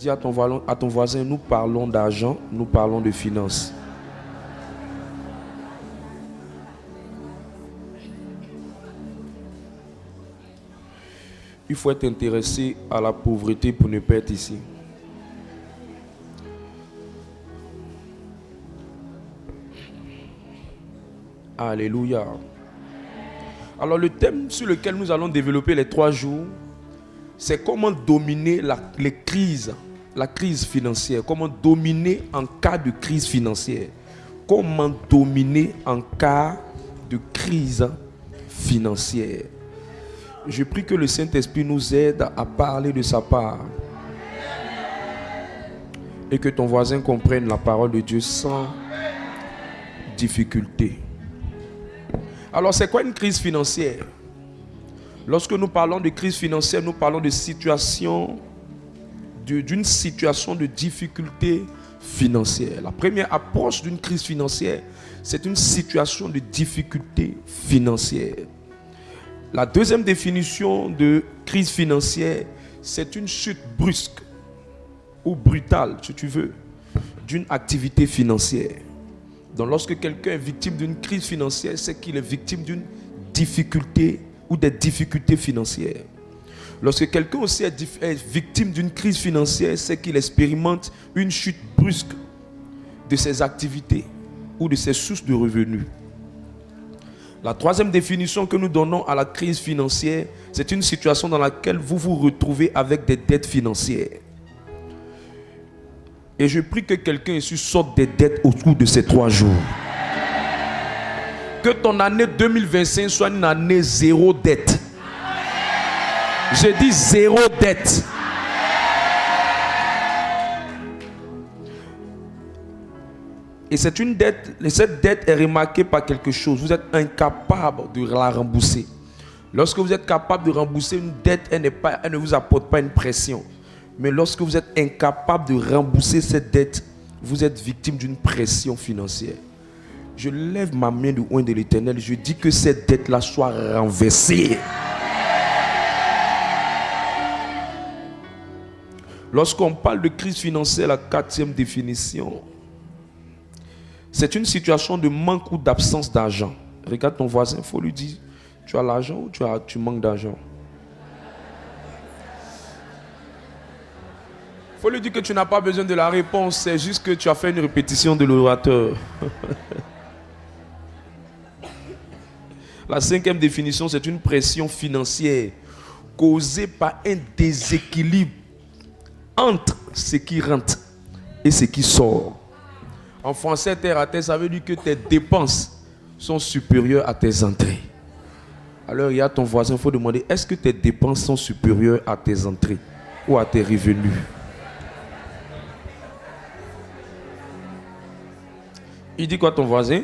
Dis à ton voisin, nous parlons d'argent, nous parlons de finances. Il faut être intéressé à la pauvreté pour ne pas être ici. Alléluia. Alors le thème sur lequel nous allons développer les 3 jours, c'est comment dominer la crise financière. Comment dominer en cas de crise financière. Comment dominer en cas de crise financière. Je prie que le Saint-Esprit nous aide à parler de sa part. Et que ton voisin comprenne la parole de Dieu sans difficulté. Alors, c'est quoi une crise financière? Lorsque nous parlons de crise financière, nous parlons de d'une situation de difficulté financière. La première approche d'une crise financière, c'est une situation de difficulté financière. La deuxième définition de crise financière, c'est une chute brusque ou brutale, si tu veux, d'une activité financière. Donc lorsque quelqu'un est victime d'une crise financière, c'est qu'il est victime d'une difficulté ou des difficultés financières. Lorsque quelqu'un aussi est victime d'une crise financière, c'est qu'il expérimente une chute brusque de ses activités ou de ses sources de revenus. La troisième définition que nous donnons à la crise financière, c'est une situation dans laquelle vous vous retrouvez avec des dettes financières. Et je prie que quelqu'un ici sorte des dettes au cours de ces 3 jours. Que ton année 2025 soit une année zéro dette. Je dis zéro dette. Et c'est une dette, cette dette est remarquée par quelque chose. Vous êtes incapable de la rembourser. Lorsque vous êtes capable de rembourser une dette, elle ne vous apporte pas une pression. Mais lorsque vous êtes incapable de rembourser cette dette, vous êtes victime d'une pression financière. Je lève ma main du oint de l'Éternel. Je dis que cette dette-là soit renversée. Lorsqu'on parle de crise financière, la 4e définition, c'est une situation de manque ou d'absence d'argent. Regarde ton voisin, il faut lui dire, tu as l'argent ou tu manques d'argent? Il faut lui dire que tu n'as pas besoin de la réponse, c'est juste que tu as fait une répétition de l'orateur. La 5e définition, c'est une pression financière causée par un déséquilibre entre ce qui rentre et ce qui sort. En français, terre à terre, ça veut dire que tes dépenses sont supérieures à tes entrées. Alors, il y a ton voisin, il faut demander, est-ce que tes dépenses sont supérieures à tes entrées ou à tes revenus? Il dit quoi ton voisin?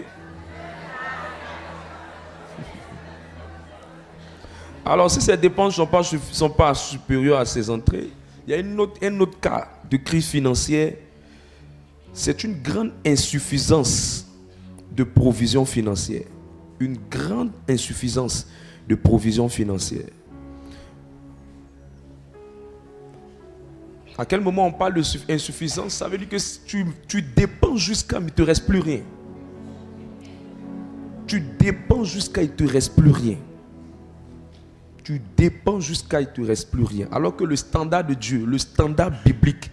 Alors si ces dépenses ne sont pas supérieures à ses entrées, il y a un autre cas de crise financière. C'est une grande insuffisance de provision financière. Une grande insuffisance de provision financière. À quel moment on parle d'insuffisance? Ça veut dire que tu dépenses jusqu'à il ne te reste plus rien. Tu dépenses jusqu'à il ne te reste plus rien. Tu dépenses jusqu'à il ne te reste plus rien. Alors que le standard de Dieu, le standard biblique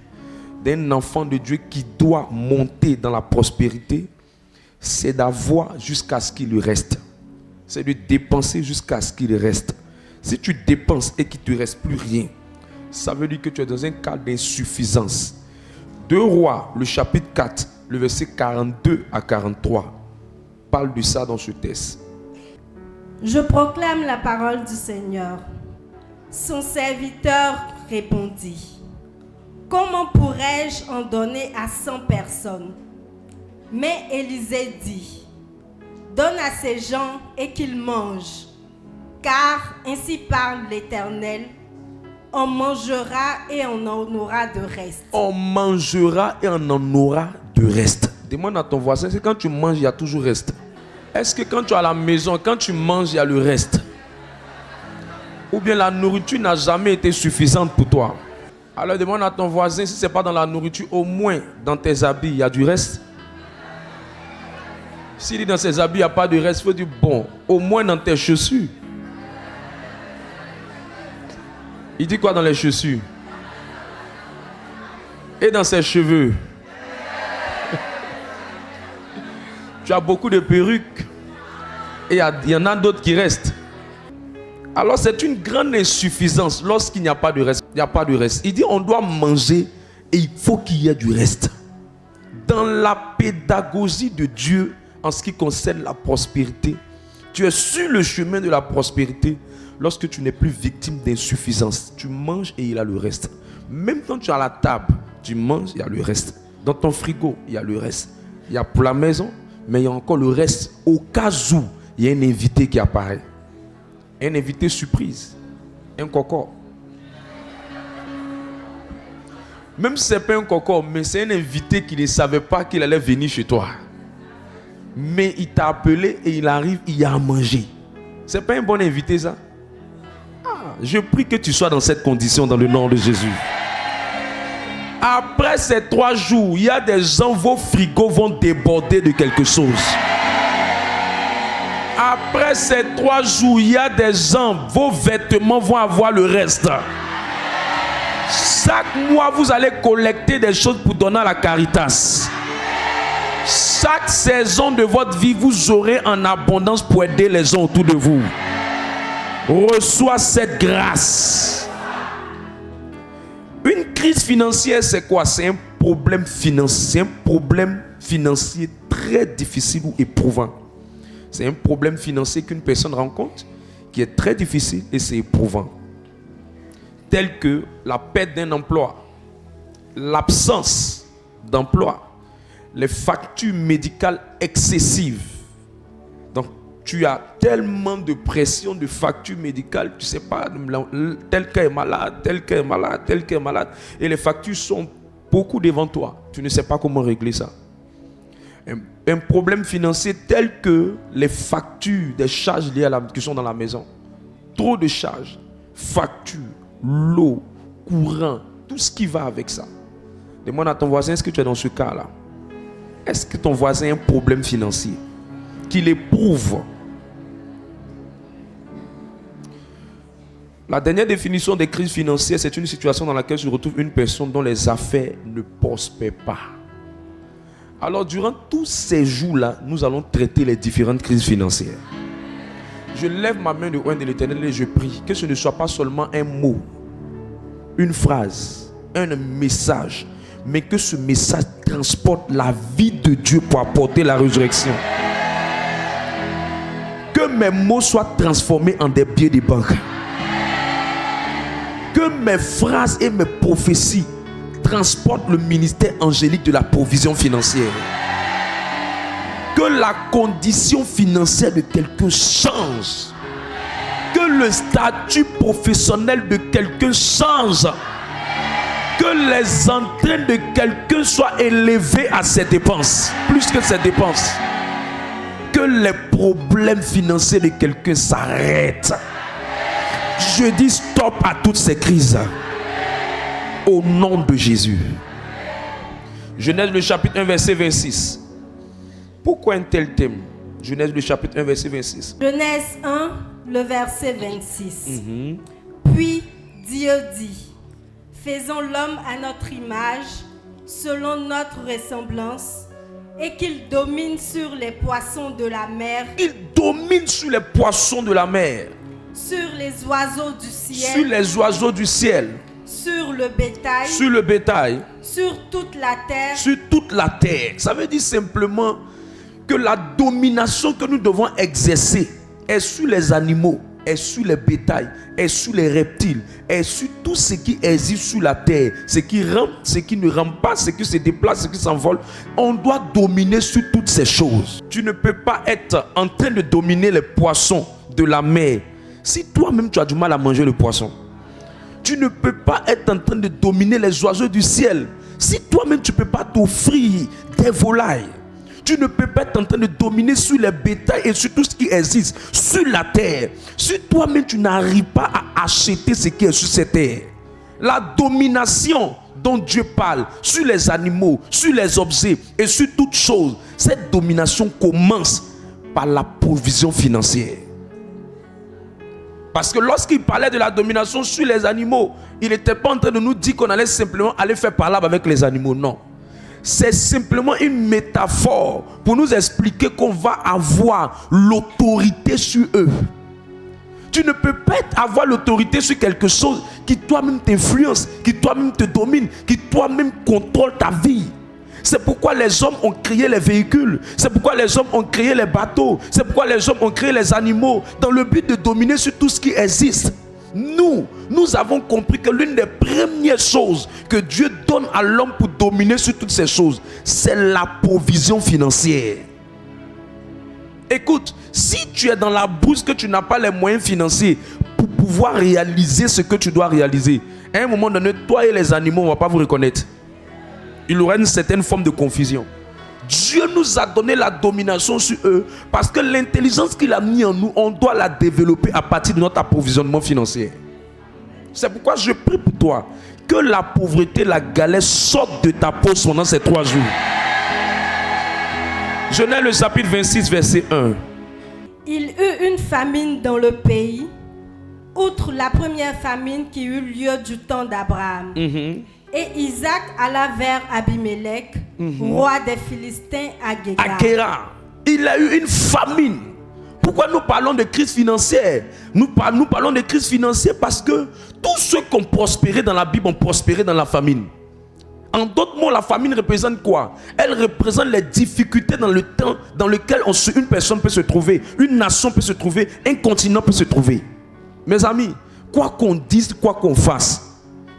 d'un enfant de Dieu qui doit monter dans la prospérité, c'est d'avoir jusqu'à ce qu'il lui reste. C'est de dépenser jusqu'à ce qu'il reste. Si tu dépenses et qu'il ne te reste plus rien, ça veut dire que tu es dans un cas d'insuffisance. 2 Rois, le chapitre 4, le verset 42 à 43, parle de ça dans ce texte. Je proclame la parole du Seigneur. Son serviteur répondit: comment pourrais-je en donner à 100 personnes? Mais Élisée dit: donne à ces gens et qu'ils mangent, car ainsi parle l'Éternel, on mangera et on en aura de reste. On mangera et on en aura de reste. Demande à ton voisin, c'est quand tu manges, il y a toujours reste. Est-ce que quand tu es à la maison, quand tu manges, il y a le reste? Ou bien la nourriture n'a jamais été suffisante pour toi? Alors demande à ton voisin, si ce n'est pas dans la nourriture, au moins dans tes habits, il y a du reste. S'il dit dans ses habits, il n'y a pas de reste, il faut dire bon, au moins dans tes chaussures. Il dit quoi dans les chaussures? Et dans ses cheveux. Tu as beaucoup de perruques. Et il y en a d'autres qui restent. Alors c'est une grande insuffisance lorsqu'il n'y a pas de reste. Il n'y a pas de reste. Il dit on doit manger et il faut qu'il y ait du reste. Dans la pédagogie de Dieu en ce qui concerne la prospérité, tu es sur le chemin de la prospérité lorsque tu n'es plus victime d'insuffisance. Tu manges et il y a le reste. Même quand tu es à la table, tu manges, il y a le reste. Dans ton frigo, il y a le reste. Il y a pour la maison, mais il y a encore le reste au cas où il y a un invité qui apparaît. Un invité surprise. Un coco. Même si ce n'est pas un coco, mais c'est un invité qui ne savait pas qu'il allait venir chez toi. Mais il t'a appelé et il arrive, il y a à manger. Ce n'est pas un bon invité ça? Je prie que tu sois dans cette condition dans le nom de Jésus. Après ces 3 jours, il y a des gens, vos frigos vont déborder de quelque chose. Après ces 3 jours, il y a des gens, vos vêtements vont avoir le reste. Chaque mois, vous allez collecter des choses pour donner à la Caritas. Chaque saison de votre vie, vous aurez en abondance pour aider les gens autour de vous. Reçois cette grâce. Une crise financière, c'est quoi? C'est un problème financier. C'est un problème financier très difficile ou éprouvant. C'est un problème financier qu'une personne rencontre qui est très difficile et c'est éprouvant. Tel que la perte d'un emploi, l'absence d'emploi, les factures médicales excessives. Donc, tu as tellement de pression de factures médicales, tu ne sais pas, tel cas est malade, tel cas est malade, tel cas est malade. Et les factures sont beaucoup devant toi. Tu ne sais pas comment régler ça. Un problème financier tel que les factures, des charges liées qui sont dans la maison. Trop de charges, factures, l'eau, courant, tout ce qui va avec ça. Demande à ton voisin, est-ce que tu es dans ce cas-là? Est-ce que ton voisin a un problème financier qu'il éprouve? La dernière définition des crises financières, c'est une situation dans laquelle se retrouve une personne dont les affaires ne prospèrent pas. Alors, durant tous ces jours-là, nous allons traiter les différentes crises financières. Je lève ma main de loin de l'Éternel et je prie que ce ne soit pas seulement un mot, une phrase, un message, mais que ce message transporte la vie de Dieu pour apporter la résurrection. Que mes mots soient transformés en des billets de banque. Que mes phrases et mes prophéties transportent le ministère angélique de la provision financière. Que la condition financière de quelqu'un change. Que le statut professionnel de quelqu'un change. Que les entraînes de quelqu'un soient élevées à ses dépenses, plus que ses dépenses. Que les problèmes financiers de quelqu'un s'arrêtent. Je dis stop à toutes ces crises. Au nom de Jésus. Genèse le chapitre 1 verset 26. Pourquoi un tel thème? Genèse le chapitre 1 verset 26. Genèse 1 le verset 26. Puis Dieu dit: faisons l'homme à notre image, selon notre ressemblance, et qu'il domine sur les poissons de la mer. Il domine sur les poissons de la mer. Sur les oiseaux du ciel. Sur les oiseaux du ciel. Sur le bétail. Sur le bétail. Sur toute la terre. Sur toute la terre. Ça veut dire simplement que la domination que nous devons exercer est sur les animaux, est sur les bétails, est sur les reptiles, est sur tout ce qui existe sur la terre, ce qui rampe, ce qui ne rampe pas, ce qui se déplace, ce qui s'envole. On doit dominer sur toutes ces choses. Tu ne peux pas être en train de dominer les poissons de la mer si toi-même tu as du mal à manger le poisson. Tu ne peux pas être en train de dominer les oiseaux du ciel si toi-même tu ne peux pas t'offrir des volailles. Tu ne peux pas être en train de dominer sur les bétails et sur tout ce qui existe sur la terre. Si toi-même tu n'arrives pas à acheter ce qui est sur cette terre, La domination dont Dieu parle sur les animaux, sur les objets et sur toutes choses, cette domination commence par la provision financière. Parce que lorsqu'il parlait de la domination sur les animaux, il n'était pas en train de nous dire qu'on allait simplement aller faire palabre avec les animaux, non. C'est simplement une métaphore pour nous expliquer qu'on va avoir l'autorité sur eux. Tu ne peux pas avoir l'autorité sur quelque chose qui toi-même t'influence, qui toi-même te domine, qui toi-même contrôle ta vie. C'est pourquoi les hommes ont créé les véhicules. C'est pourquoi les hommes ont créé les bateaux. C'est pourquoi les hommes ont créé les animaux dans le but de dominer sur tout ce qui existe. Nous avons compris que l'une des premières choses que Dieu donne à l'homme pour dominer sur toutes ces choses, c'est la provision financière. Écoute, si tu es dans la bourse, que tu n'as pas les moyens financiers pour pouvoir réaliser ce que tu dois réaliser, à un moment donné, toi et les animaux, on ne va pas vous reconnaître. Il y aura une certaine forme de confusion. Dieu nous a donné la domination sur eux parce que l'intelligence qu'il a mis en nous, on doit la développer à partir de notre approvisionnement financier. C'est pourquoi je prie pour toi que la pauvreté, la galère sortent de ta poche pendant ces 3 jours. Genèse le chapitre 26, verset 1. Il eut une famine dans le pays, outre la première famine qui eut lieu du temps d'Abraham. Et Isaac alla vers Abimelech, roi des Philistins, à Guérar. Il a eu une famine. Pourquoi nous parlons de crise financière? Nous parlons de crise financière parce que tous ceux qui ont prospéré dans la Bible ont prospéré dans la famine. En d'autres mots, la famine représente quoi? Elle représente les difficultés dans le temps dans lequel une personne peut se trouver, une nation peut se trouver, un continent peut se trouver. Mes amis, quoi qu'on dise, quoi qu'on fasse,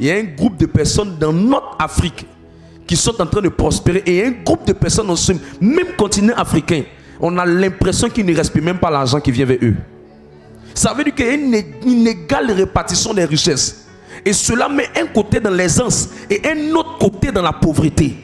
il y a un groupe de personnes dans notre Afrique qui sont en train de prospérer et un groupe de personnes dans ce même continent africain. On a l'impression qu'il ne respectent même pas l'argent qui vient vers eux. Ça veut dire qu'il y a une inégale répartition des richesses. Et cela met un côté dans l'aisance et un autre côté dans la pauvreté.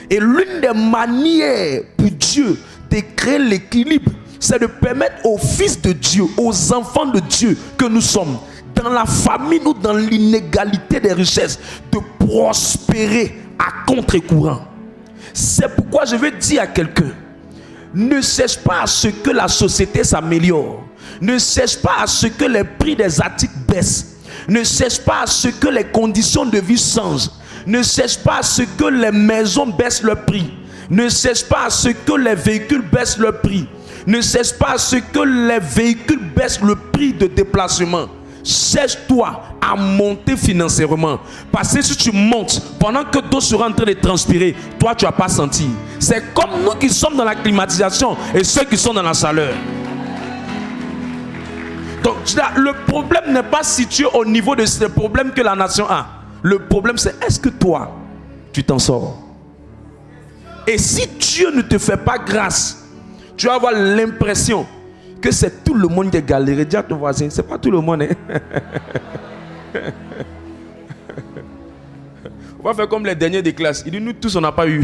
Et l'une des manières pour Dieu de créer l'équilibre, c'est de permettre aux fils de Dieu, aux enfants de Dieu que nous sommes, dans la famine ou dans l'inégalité des richesses, de prospérer à contre-courant. C'est pourquoi je veux dire à quelqu'un, ne cherche pas à ce que la société s'améliore. Ne cherche pas à ce que les prix des articles baissent. Ne cherche pas à ce que les conditions de vie changent. Ne cherche pas à ce que les maisons baissent leur prix. Ne cherche pas à ce que les véhicules baissent leur prix. Ne cherche pas à ce que les véhicules baissent le prix de déplacement. Cherche-toi à monter financièrement. Parce que si tu montes, pendant que d'autres seront en train de transpirer, toi tu n'as pas senti. C'est comme nous qui sommes dans la climatisation et ceux qui sont dans la chaleur. Donc le problème n'est pas situé au niveau de ce problème que la nation a. Le problème c'est est-ce que toi, tu t'en sors? Et si Dieu ne te fait pas grâce, tu vas avoir l'impression que c'est tout le monde qui est galéré. Dis à ton voisin, c'est pas tout le monde. Hein? On va faire comme les derniers des classes. Il dit, nous tous on n'a pas eu.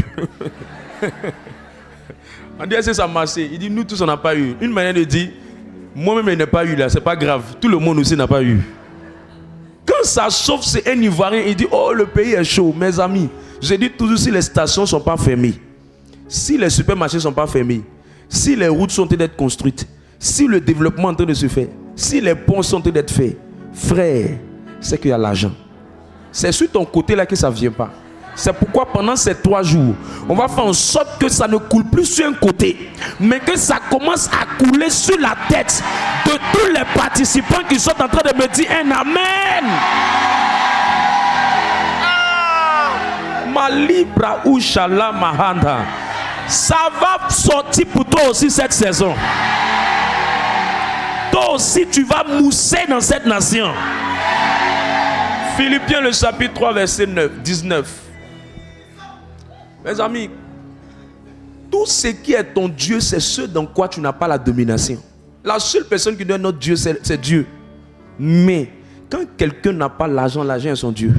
On dit, est-ce que ça a marché? Il dit, nous tous on n'a pas eu. Une manière de dire, moi-même je n'ai pas eu là, c'est pas grave. Tout le monde aussi n'a pas eu. Quand ça chauffe, c'est un Ivoirien, il dit, oh le pays est chaud. Mes amis, je dis toujours, si les stations ne sont pas fermées, si les supermarchés ne sont pas fermés, si les routes sont en train d'être construites, si le développement est en train de se faire, si les ponts sont en train d'être faits, frère, c'est qu'il y a l'argent. C'est sur ton côté là que ça ne vient pas. C'est pourquoi pendant ces 3 jours, on va faire en sorte que ça ne coule plus sur un côté, mais que ça commence à couler sur la tête de tous les participants qui sont en train de me dire un amen. Ma libra ou shala mahanda. Ça va sortir pour toi aussi cette saison. Toi aussi tu vas mousser dans cette nation. Philippiens le chapitre 3 verset 19. Mes amis, tout ce qui est ton Dieu, c'est ce dans quoi tu n'as pas la domination. La seule personne qui donne notre Dieu, c'est Dieu. Mais quand quelqu'un n'a pas l'argent, l'argent est son Dieu.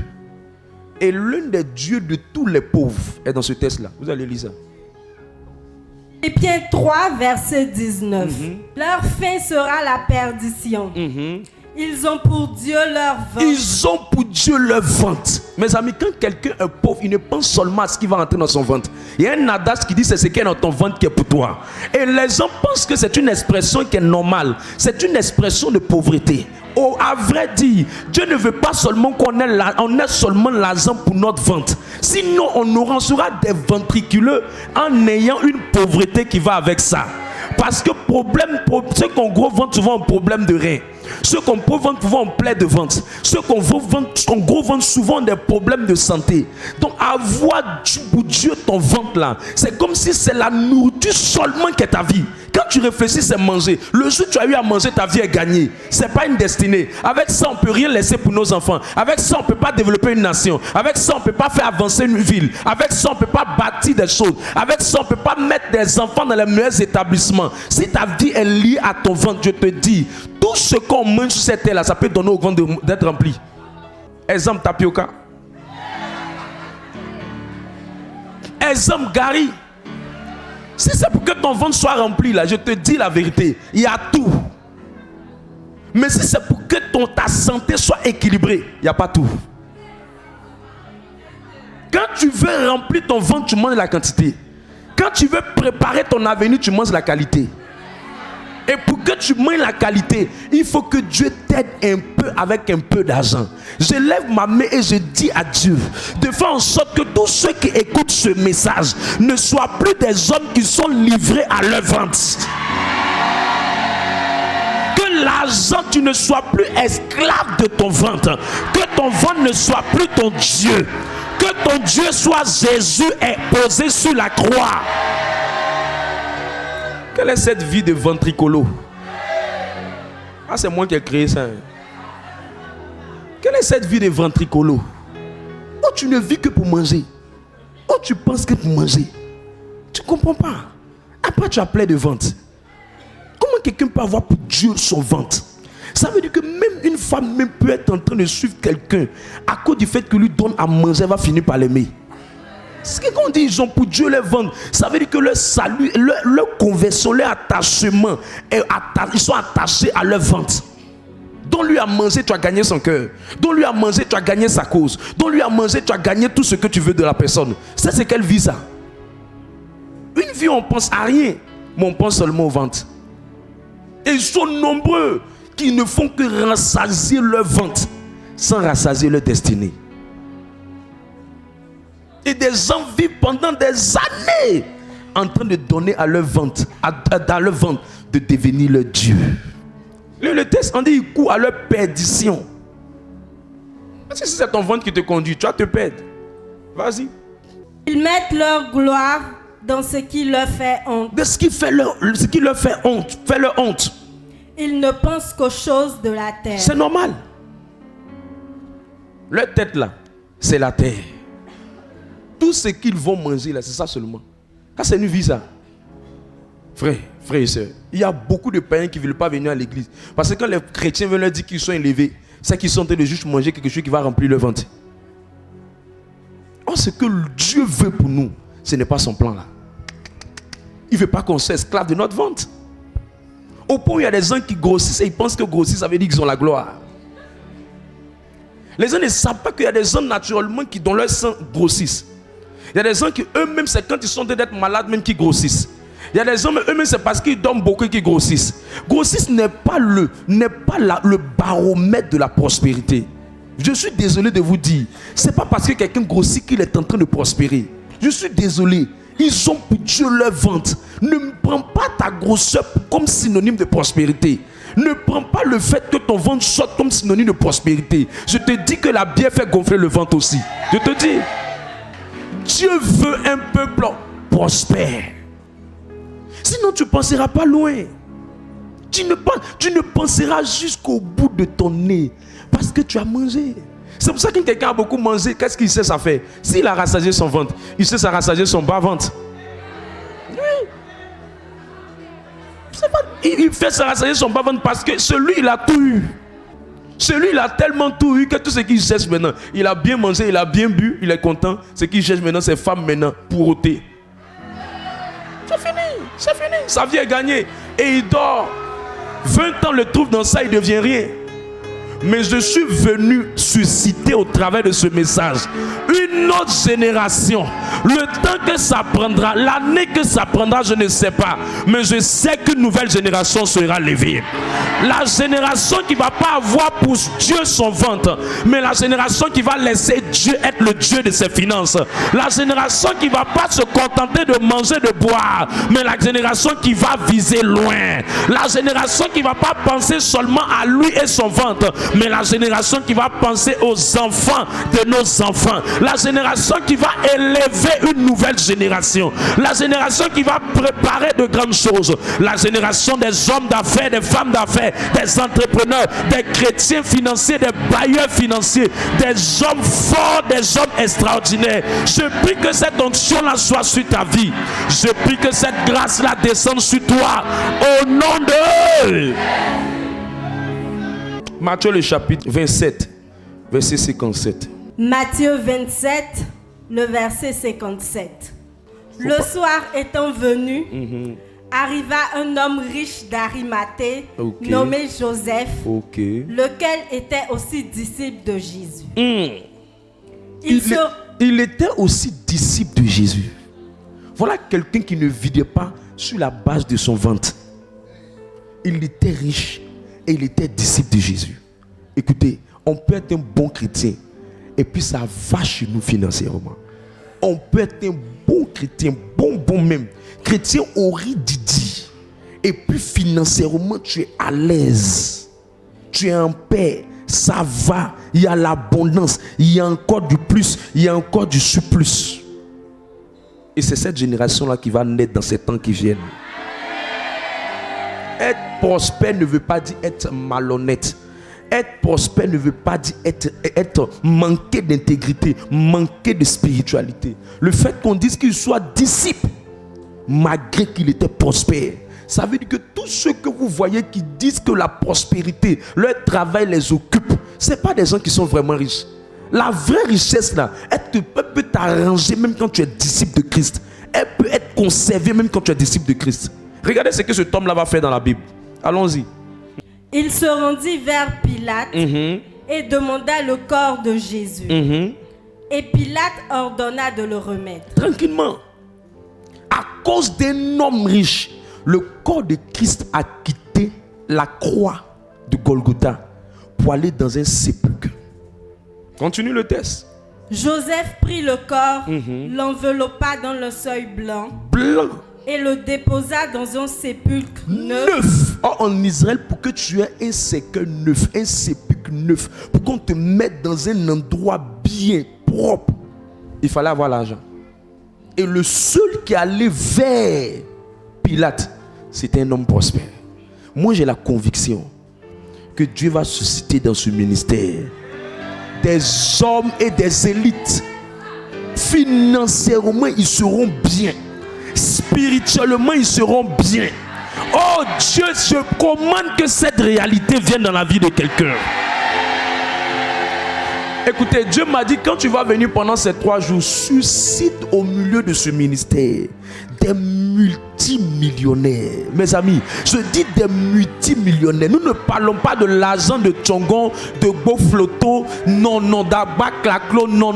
Et l'un des dieux de tous les pauvres est dans ce texte-là. Vous allez lire ça. Philippiens 3, verset 19. Leur fin sera la perdition. Ils ont pour Dieu leur ventre. Ils ont pour Dieu leur ventre. Mes amis, quand quelqu'un est pauvre, il ne pense seulement à ce qui va entrer dans son ventre. Il y a un adage qui dit c'est ce qui est dans ton ventre qui est pour toi. Et les gens pensent que c'est une expression qui est normale. C'est une expression de pauvreté. Oh, à vrai dire, Dieu ne veut pas seulement qu'on ait seulement l'argent pour notre ventre. Sinon, on sera des ventriculeux en ayant une pauvreté qui va avec ça. Parce que ceux qui ont gros ventre souvent ont problème de rein. Ceux qui ont gros ventre souvent ont plaie de ventre. Ceux qui ont gros ventre souvent ont des problèmes de santé. Donc avoir pour Dieu ton ventre là, c'est comme si c'est la nourriture seulement qui est ta vie. Quand tu réfléchis, c'est manger. Le jour où tu as eu à manger, ta vie est gagnée. Ce n'est pas une destinée. Avec ça, on ne peut rien laisser pour nos enfants. Avec ça, on ne peut pas développer une nation. Avec ça, on ne peut pas faire avancer une ville. Avec ça, on ne peut pas bâtir des choses. Avec ça, on ne peut pas mettre des enfants dans les meilleurs établissements. Si ta vie est liée à ton ventre, je te dis, tout ce qu'on mange sur cette terre-là, ça peut donner au ventre d'être rempli. Exemple, tapioca. Exemple, Gary. Si c'est pour que ton ventre soit rempli, là, je te dis la vérité, il y a tout. Mais si c'est pour que ta santé soit équilibrée, il n'y a pas tout. Quand tu veux remplir ton ventre, tu manges la quantité. Quand tu veux préparer ton avenir, tu manges la qualité. Et pour que tu manges la qualité, il faut que Dieu t'aide un peu avec un peu d'argent. Je lève ma main et je dis à Dieu de faire en sorte que tous ceux qui écoutent ce message ne soient plus des hommes qui sont livrés à leur ventre. Que l'argent, tu ne sois plus esclave de ton ventre. Que ton ventre ne soit plus ton Dieu. Que ton Dieu soit Jésus et posé sur la croix. Quelle est cette vie de ventricolo? Ah, c'est moi qui ai créé ça. Quelle est cette vie de ventricolo? Oh, tu ne vis que pour manger. Oh, tu penses que pour manger. Tu ne comprends pas. Après, tu as plein de ventre. Comment quelqu'un peut avoir pour Dieu son ventre? Ça veut dire que même une femme même peut être en train de suivre quelqu'un à cause du fait que lui donne à manger, elle va finir par l'aimer. Ce qu'on dit, ils ont pour Dieu les ventres. Ça veut dire que leur salut, leur conversion, leur attachement, ils sont attachés à leur ventre. Donne-lui à manger, tu as gagné son cœur. Donne-lui à manger, tu as gagné sa cause. Donne-lui à manger, tu as gagné tout ce que tu veux de la personne. Ça, c'est quelle vie ça? Une vie, on pense à rien, mais on pense seulement au ventre. Et ils sont nombreux qui ne font que rassasier leur ventre sans rassasier leur destinée. Et des gens vivent pendant des années en train de donner à leur ventre, dans leur ventre, de devenir leur Dieu. Le texte en dit, ils courent à leur perdition. Parce que si c'est ton ventre qui te conduit, tu vas te perdre. Vas-y. Ils mettent leur gloire dans ce qui leur fait honte. De ce qui leur fait honte, fait leur honte. Ils ne pensent qu'aux choses de la terre. C'est normal. Leur tête là, c'est la terre. Tout ce qu'ils vont manger là, c'est ça seulement. Quand c'est une vie ça. Frères et sœurs, il y a beaucoup de païens qui ne veulent pas venir à l'église. Parce que quand les chrétiens veulent leur dire qu'ils sont élevés, c'est qu'ils sont en train de juste manger quelque chose qui va remplir leur ventre. Or, ce que Dieu veut pour nous, ce n'est pas son plan là. Il ne veut pas qu'on soit esclave de notre ventre. Au point où il y a des gens qui grossissent et ils pensent que grossir, ça veut dire qu'ils ont la gloire. Les gens ne savent pas qu'il y a des gens naturellement qui, dans leur sang, grossissent. Il y a des gens qui eux-mêmes, c'est quand ils sont en train d'être malades même qui grossissent. Il y a des hommes eux-mêmes, c'est parce qu'ils dorment beaucoup qui grossissent. Grossissent n'est pas le baromètre de la prospérité. Je suis désolé de vous dire, c'est pas parce que quelqu'un grossit qu'il est en train de prospérer. Je suis désolé. Ils ont pour Dieu leur ventre. Ne prends pas ta grosseur comme synonyme de prospérité. Ne prends pas le fait que ton ventre soit comme synonyme de prospérité. Je te dis que la bière fait gonfler le ventre aussi. Je te dis, Dieu veut un peuple prospère. Sinon tu ne penseras pas loin. Tu ne penseras jusqu'au bout de ton nez. Parce que tu as mangé. C'est pour ça que quelqu'un a beaucoup mangé, qu'est-ce qu'il sait ça faire? S'il a rassasié son ventre, il sait ça rassasier son bas ventre. Oui. Il fait ça rassasier son bas ventre parce que celui, il a tout eu. Celui, il a tellement tout eu que tout ce qu'il cherche maintenant, il a bien mangé, il a bien bu, il est content. Ce qu'il cherche maintenant, c'est femme maintenant pour ôter. C'est fini, c'est fini. Sa vie est gagnée. Et il dort. 20 ans le trouve dans ça, il ne devient rien. Mais je suis venu susciter au travers de ce message une autre génération. Le temps que ça prendra, l'année que ça prendra, je ne sais pas. Mais je sais qu'une nouvelle génération sera levée. La génération qui ne va pas avoir pour Dieu son ventre, mais la génération qui va laisser Dieu être le Dieu de ses finances. La génération qui ne va pas se contenter de manger, de boire, mais la génération qui va viser loin. La génération qui ne va pas penser seulement à lui et son ventre, mais la génération qui va penser aux enfants de nos enfants. La génération qui va élever une nouvelle génération. La génération qui va préparer de grandes choses. La génération des hommes d'affaires, des femmes d'affaires, des entrepreneurs, des chrétiens financiers, des bailleurs financiers, des hommes forts, des hommes extraordinaires. Je prie que cette onction-là soit sur ta vie. Je prie que cette grâce-là descende sur toi. Au nom de... Matthieu le chapitre 27, verset 57. Matthieu 27, le verset 57. Le soir étant venu, arriva un homme riche d'Arimathée, nommé Joseph, lequel était aussi disciple de Jésus. Il était aussi disciple de Jésus. Voilà quelqu'un qui ne vivait pas sur la base de son ventre. Il était riche et il était disciple de Jésus. Écoutez, on peut être un bon chrétien et puis ça va chez nous financièrement. On peut être un bon chrétien, bon même, chrétien Didi, et puis financièrement tu es à l'aise, tu es en paix, ça va, il y a l'abondance, il y a encore du plus, il y a encore du surplus. Et c'est cette génération-là qui va naître dans ces temps qui viennent. Être prospère ne veut pas dire être malhonnête. Être prospère ne veut pas dire être manqué d'intégrité, manqué de spiritualité. Le fait qu'on dise qu'il soit disciple, malgré qu'il était prospère, ça veut dire que tous ceux que vous voyez qui disent que la prospérité, leur travail les occupe, ce n'est pas des gens qui sont vraiment riches. La vraie richesse là, elle peut t'arranger même quand tu es disciple de Christ. Elle peut être conservée même quand tu es disciple de Christ. Regardez ce que cet homme là va faire dans la Bible. Allons-y. Il se rendit vers Pilate et demanda le corps de Jésus. Et Pilate ordonna de le remettre. Tranquillement. À cause d'un homme riche, le corps de Christ a quitté la croix de Golgotha pour aller dans un sépulcre. Continue le texte. Joseph prit le corps, l'enveloppa dans le seuil blanc. Et le déposa dans un sépulcre neuf. Oh, en Israël, pour que tu aies un cercueil neuf, un sépulcre neuf, pour qu'on te mette dans un endroit bien propre, il fallait avoir l'argent. Et le seul qui allait vers Pilate, c'était un homme prospère. Moi, j'ai la conviction que Dieu va susciter dans ce ministère des hommes et des élites. Financièrement, ils seront bien. Spirituellement, ils seront bien. Oh Dieu, je commande que cette réalité vienne dans la vie de quelqu'un. Écoutez, Dieu m'a dit, quand tu vas venir pendant ces 3 jours, suscite au milieu de ce ministère des multimillionnaires. Mes amis, je dis des multimillionnaires. Nous ne parlons pas de l'argent de Tchongon, de Bofloto, non, d'Abaklaklo, non.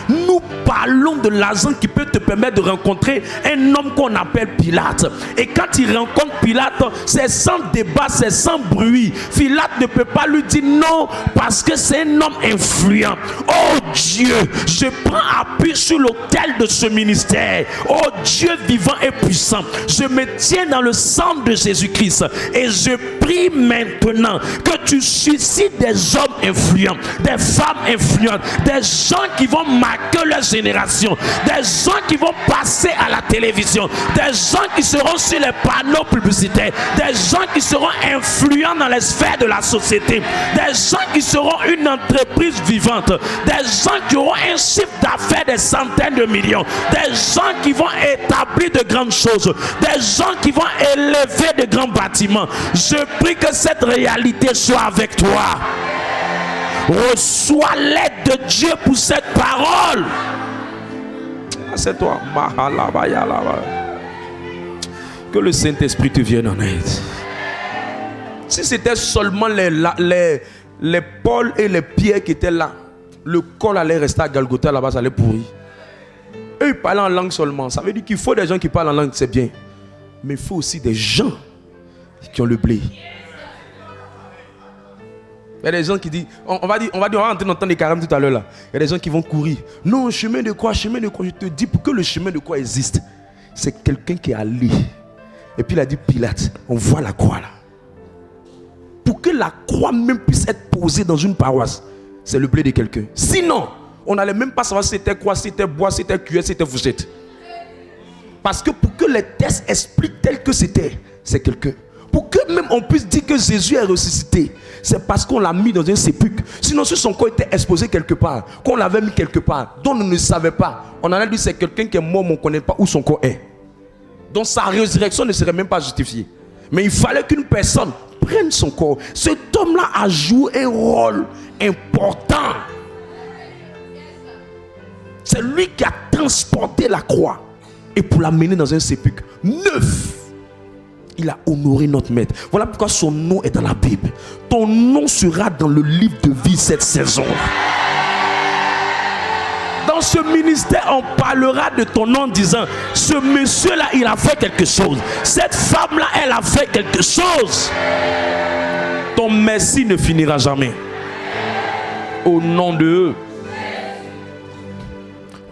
Nous parlons de l'argent qui peut te permettre de rencontrer un homme qu'on appelle Pilate. Et quand il rencontre Pilate, c'est sans débat, c'est sans bruit. Pilate ne peut pas lui dire non parce que c'est un homme influent. Oh Dieu, je prends appui sur l'autel de ce ministère. Oh Dieu vivant et puissant, je me tiens dans le sang de Jésus-Christ et je prie maintenant que tu suscites des hommes influents, des femmes influentes, des gens qui vont marquer leur génération, des gens qui vont passer à la télévision, des gens qui seront sur les panneaux publicitaires, des gens qui seront influents dans les sphères de la société, des gens qui seront une entreprise vivante, des gens qui auront un chiffre d'affaires des centaines de millions, des gens qui vont établir de grandes choses, des gens qui vont élever de grands bâtiments. Je prie que cette réalité soit avec toi. Reçois l'aide de Dieu pour cette parole. C'est toi. Que le Saint-Esprit te vienne en aide. Si c'était seulement les Paul et les Pierre qui étaient là, le col allait rester à Golgotha, là-bas, ça allait pourrir. Eux, ils parlaient en langue seulement. Ça veut dire qu'il faut des gens qui parlent en langue, c'est bien. Mais il faut aussi des gens qui ont le blé. Il y a des gens qui disent, on va rentrer dans le temps des carêmes tout à l'heure là. Il y a des gens qui vont courir. Non, chemin de croix. Je te dis, pour que le chemin de croix existe, c'est quelqu'un qui est allé. Et puis il a dit, Pilate, on voit la croix là. Pour que la croix même puisse être posée dans une paroisse, c'est le blé de quelqu'un. Sinon, on n'allait même pas savoir si c'était quoi, si c'était bois, si c'était cuillère, si c'était fourchette. Parce que pour que les textes expliquent tel que c'était, c'est quelqu'un. Pour que même on puisse dire que Jésus est ressuscité, c'est parce qu'on l'a mis dans un sépulcre. Sinon, si son corps était exposé quelque part, qu'on l'avait mis quelque part, dont on ne savait pas, on allait dire c'est quelqu'un qui est mort, mais on ne connaît pas où son corps est. Donc sa résurrection ne serait même pas justifiée. Mais il fallait qu'une personne prenne son corps. Cet homme-là a joué un rôle important. C'est lui qui a transporté la croix et pour l'amener dans un sépulcre neuf. Il a honoré notre maître. Voilà pourquoi son nom est dans la Bible. Ton nom sera dans le livre de vie cette saison. Dans ce ministère, on parlera de ton nom en disant, ce monsieur-là, il a fait quelque chose. Cette femme-là, elle a fait quelque chose. Ton merci ne finira jamais. Au nom de eux.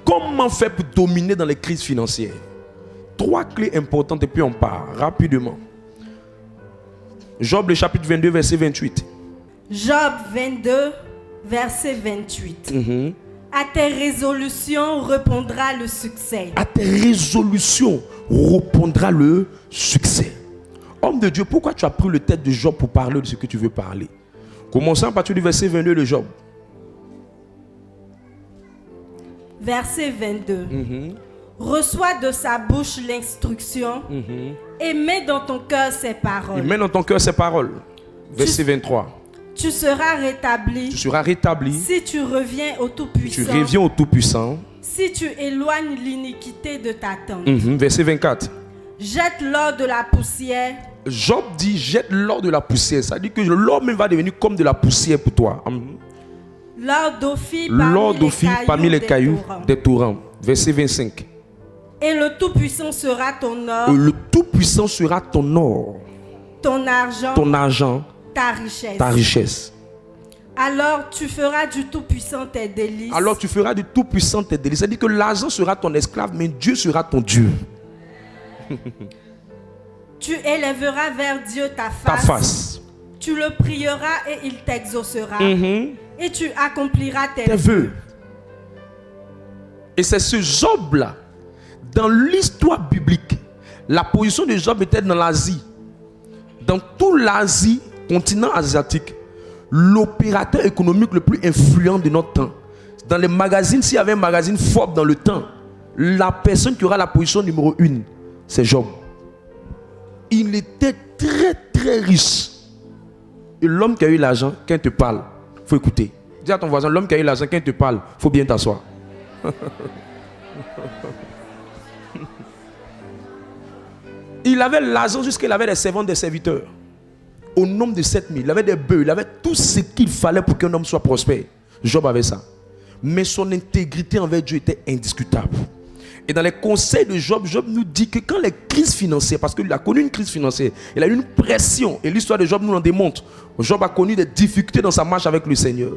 Comment faire pour dominer dans les crises financières? 3 clés importantes et puis on part rapidement. Job, le chapitre 22, verset 28. Job 22, verset 28. À tes résolutions répondra le succès. À tes résolutions répondra le succès. Homme de Dieu, pourquoi tu as pris le tête de Job pour parler de ce que tu veux parler? Commençons à partir du verset 22 de Job. Verset 22. Reçois de sa bouche l'instruction et mets dans ton cœur ses paroles. Et mets dans ton cœur ses paroles. Verset 23. Tu seras rétabli. Tu seras rétabli. Si tu reviens au Tout-Puissant. Tu reviens au Tout-Puissant. Si tu éloignes l'iniquité de ta tente. Verset 24. Jette l'or de la poussière. Job dit jette l'or de la poussière. Ça dit que l'or même va devenir comme de la poussière pour toi. L'or d'Ophir parmi les cailloux des torrents. Verset 25. Et le Tout-Puissant sera ton or. Le Tout-Puissant sera ton or. Ton argent. Ta richesse. Alors tu feras du Tout-Puissant tes délices. C'est-à-dire que l'argent sera ton esclave, mais Dieu sera ton Dieu. Tu élèveras vers Dieu ta face. Tu le prieras et il t'exaucera. Et tu accompliras tes vœux. Et c'est ce Job-là, dans l'histoire biblique, la position de Job était dans l'Asie. Dans toute l'Asie, continent asiatique, l'opérateur économique le plus influent de notre temps. Dans les magazines, s'il y avait un magazine Forbes dans le temps, la personne qui aura la position numéro 1, c'est Job. Il était très très riche. Et l'homme qui a eu l'argent, quand il te parle, il faut écouter. Dis à ton voisin, l'homme qui a eu l'argent, quand il te parle, il faut bien t'asseoir. Il avait l'argent jusqu'à il avait des servantes, des serviteurs. Au nombre de 7000, il avait des bœufs, il avait tout ce qu'il fallait pour qu'un homme soit prospère. Job avait ça. Mais son intégrité envers Dieu était indiscutable. Et dans les conseils de Job, Job nous dit que quand les crises financières, parce qu'il a connu une crise financière, il a eu une pression, et l'histoire de Job nous en démontre. Job a connu des difficultés dans sa marche avec le Seigneur.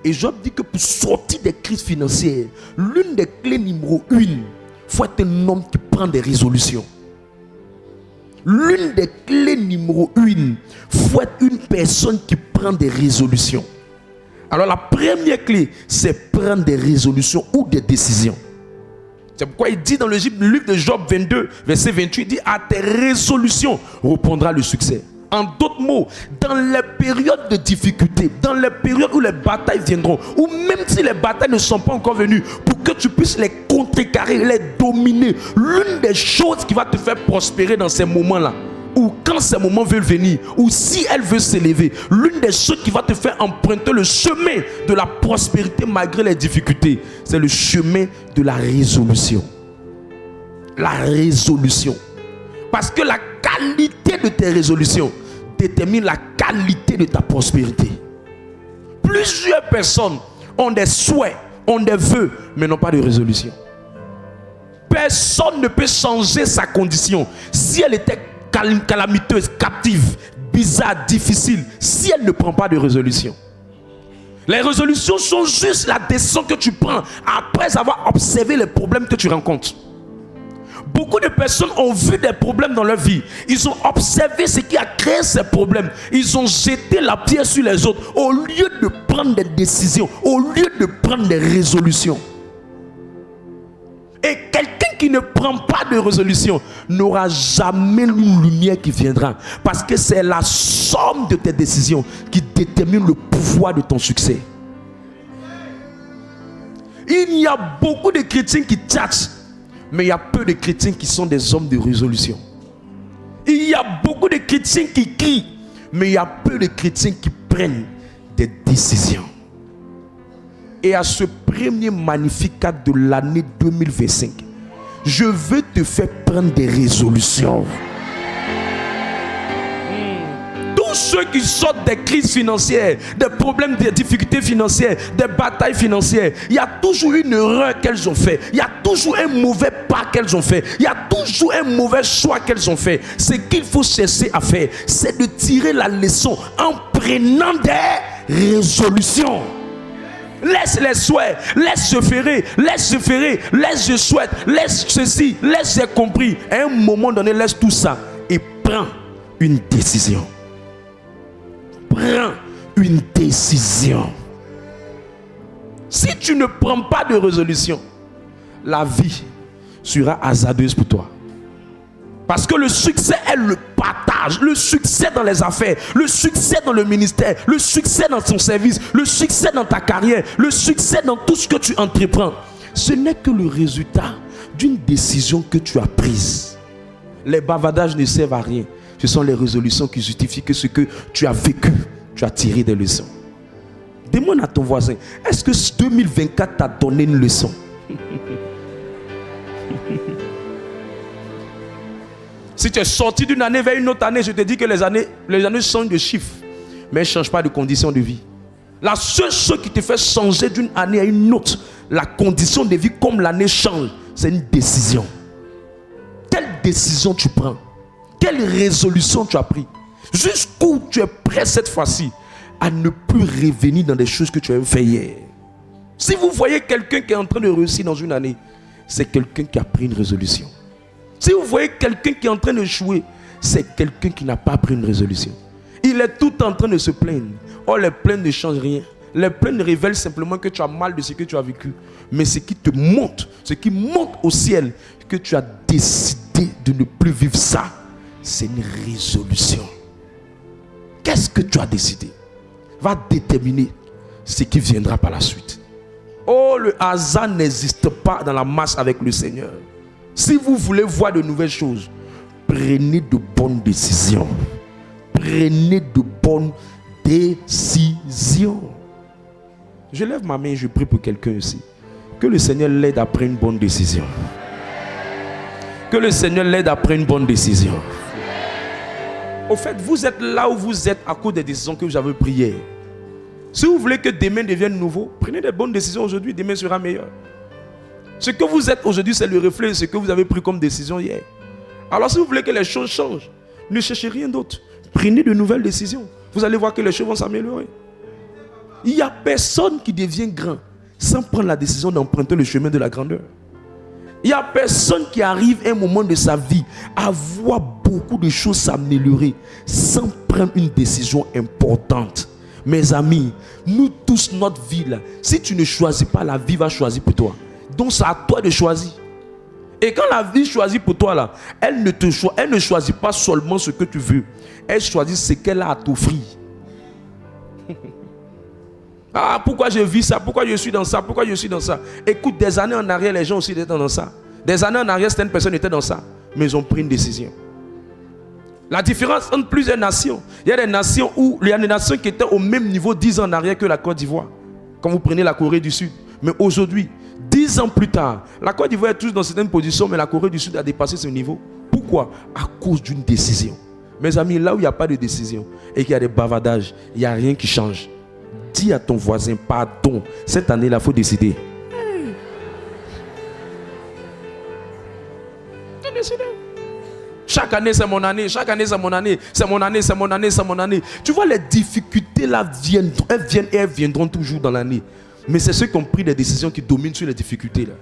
Et Job dit que pour sortir des crises financières, l'une des clés numéro 1, il faut être un homme qui prend des résolutions. L'une des clés numéro 1, il faut être une personne qui prend des résolutions. Alors la première clé, c'est prendre des résolutions ou des décisions. C'est pourquoi il dit dans le livre de Job 22, verset 28, il dit à tes résolutions répondra le succès. En d'autres mots, dans les périodes de difficulté, dans les périodes où les batailles viendront, ou même si les batailles ne sont pas encore venues, pour que tu puisses les contrecarrer, les dominer, l'une des choses qui va te faire prospérer dans ces moments-là, ou quand ces moments veulent venir, ou si elle veut s'élever, l'une des choses qui va te faire emprunter le chemin de la prospérité malgré les difficultés, c'est le chemin de la résolution. La résolution. Parce que la qualité de tes résolutions détermine la qualité de ta prospérité. Plusieurs personnes ont des souhaits, ont des vœux, mais n'ont pas de résolution. Personne ne peut changer sa condition. Si elle était calamiteuse, captive, bizarre, difficile, si elle ne prend pas de résolution. Les résolutions sont juste la décision que tu prends après avoir observé les problèmes que tu rencontres. Beaucoup de personnes ont vu des problèmes dans leur vie. Ils ont observé ce qui a créé ces problèmes. Ils ont jeté la pierre sur les autres au lieu de prendre des décisions, au lieu de prendre des résolutions. Et quelqu'un qui ne prend pas de résolution n'aura jamais une lumière qui viendra. Parce que c'est la somme de tes décisions qui détermine le pouvoir de ton succès. Il y a beaucoup de chrétiens qui tchatchent, mais il y a peu de chrétiens qui sont des hommes de résolution. Il y a beaucoup de chrétiens qui crient, mais il y a peu de chrétiens qui prennent des décisions. Et à ce premier magnificat de l'année 2025, je veux te faire prendre des résolutions. Tous ceux qui sortent des crises financières, des problèmes, des difficultés financières, des batailles financières, il y a toujours une erreur qu'elles ont fait. Il y a toujours un mauvais pas qu'elles ont fait. Il y a toujours un mauvais choix qu'elles ont fait. Ce qu'il faut cesser à faire, c'est de tirer la leçon en prenant des résolutions. Laisse les souhaits, laisse se faire, laisse je souhaite, laisse ceci, laisse j'ai compris. À un moment donné, laisse tout ça et prends une décision. Prends une décision. Si tu ne prends pas de résolution, la vie sera hasardeuse pour toi. Parce que le succès est le partage, le succès dans les affaires, le succès dans le ministère, le succès dans ton service, le succès dans ta carrière, le succès dans tout ce que tu entreprends. Ce n'est que le résultat d'une décision que tu as prise. Les bavardages ne servent à rien. Ce sont les résolutions qui justifient que ce que tu as vécu, tu as tiré des leçons. Demande à ton voisin, est-ce que 2024 t'a donné une leçon? Si tu es sorti d'une année vers une autre année, je te dis que les années changent de chiffres, mais elles ne changent pas de conditions de vie. La seule chose qui te fait changer d'une année à une autre, la condition de vie comme l'année change, c'est une décision. Quelle décision tu prends? Quelle résolution tu as pris? Jusqu'où tu es prêt cette fois-ci à ne plus revenir dans des choses que tu as fait hier? Si vous voyez quelqu'un qui est en train de réussir dans une année, c'est quelqu'un qui a pris une résolution. Si vous voyez quelqu'un qui est en train de jouer, c'est quelqu'un qui n'a pas pris une résolution. Il est tout en train de se plaindre. Oh, les plaintes ne changent rien. Les plaintes révèlent simplement que tu as mal de ce que tu as vécu. Mais ce qui te monte, ce qui monte au ciel, que tu as décidé de ne plus vivre ça, c'est une résolution. Qu'est-ce que tu as décidé va déterminer ce qui viendra par la suite. Oh, le hasard n'existe pas dans la masse avec le Seigneur. Si vous voulez voir de nouvelles choses, prenez de bonnes décisions. Prenez de bonnes décisions. Je lève ma main et je prie pour quelqu'un ici. Que le Seigneur l'aide à prendre une bonne décision. Que le Seigneur l'aide à prendre une bonne décision. Au fait, vous êtes là où vous êtes à cause des décisions que vous avez prises hier. Si vous voulez que demain devienne nouveau, prenez des bonnes décisions aujourd'hui, demain sera meilleur. Ce que vous êtes aujourd'hui, c'est le reflet de ce que vous avez pris comme décision hier. Alors si vous voulez que les choses changent, ne cherchez rien d'autre. Prenez de nouvelles décisions. Vous allez voir que les choses vont s'améliorer. Il n'y a personne qui devient grand sans prendre la décision d'emprunter le chemin de la grandeur. Il n'y a personne qui arrive à un moment de sa vie à voir beaucoup de choses s'améliorer sans prendre une décision importante. Mes amis, nous tous, notre vie là, si tu ne choisis pas, la vie va choisir pour toi. Donc c'est à toi de choisir. Et quand la vie choisit pour toi là, elle ne choisit pas seulement ce que tu veux. Elle choisit ce qu'elle a à t'offrir. Ah, pourquoi je vis ça? Pourquoi je suis dans ça? Pourquoi je suis dans ça? Écoute, des années en arrière, les gens aussi étaient dans ça. Des années en arrière, certaines personnes étaient dans ça. Mais ils ont pris une décision. La différence entre plusieurs nations. Il y a des nations qui étaient au même niveau 10 ans en arrière que la Côte d'Ivoire. Quand vous prenez la Corée du Sud. Mais aujourd'hui, 10 ans plus tard, la Côte d'Ivoire est toujours dans certaines positions, mais la Corée du Sud a dépassé ce niveau. Pourquoi? À cause d'une décision. Mes amis, là où il n'y a pas de décision et qu'il y a des bavardages, il n'y a rien qui change. dis à ton voisin, pardon, cette année-là, il faut décider. Chaque année, c'est mon année. Chaque année, c'est mon année. C'est mon année, c'est mon année, c'est mon année. Tu vois, les difficultés là viennent, elles viendront toujours dans l'année. Mais c'est ceux qui ont pris des décisions qui dominent sur les difficultés là.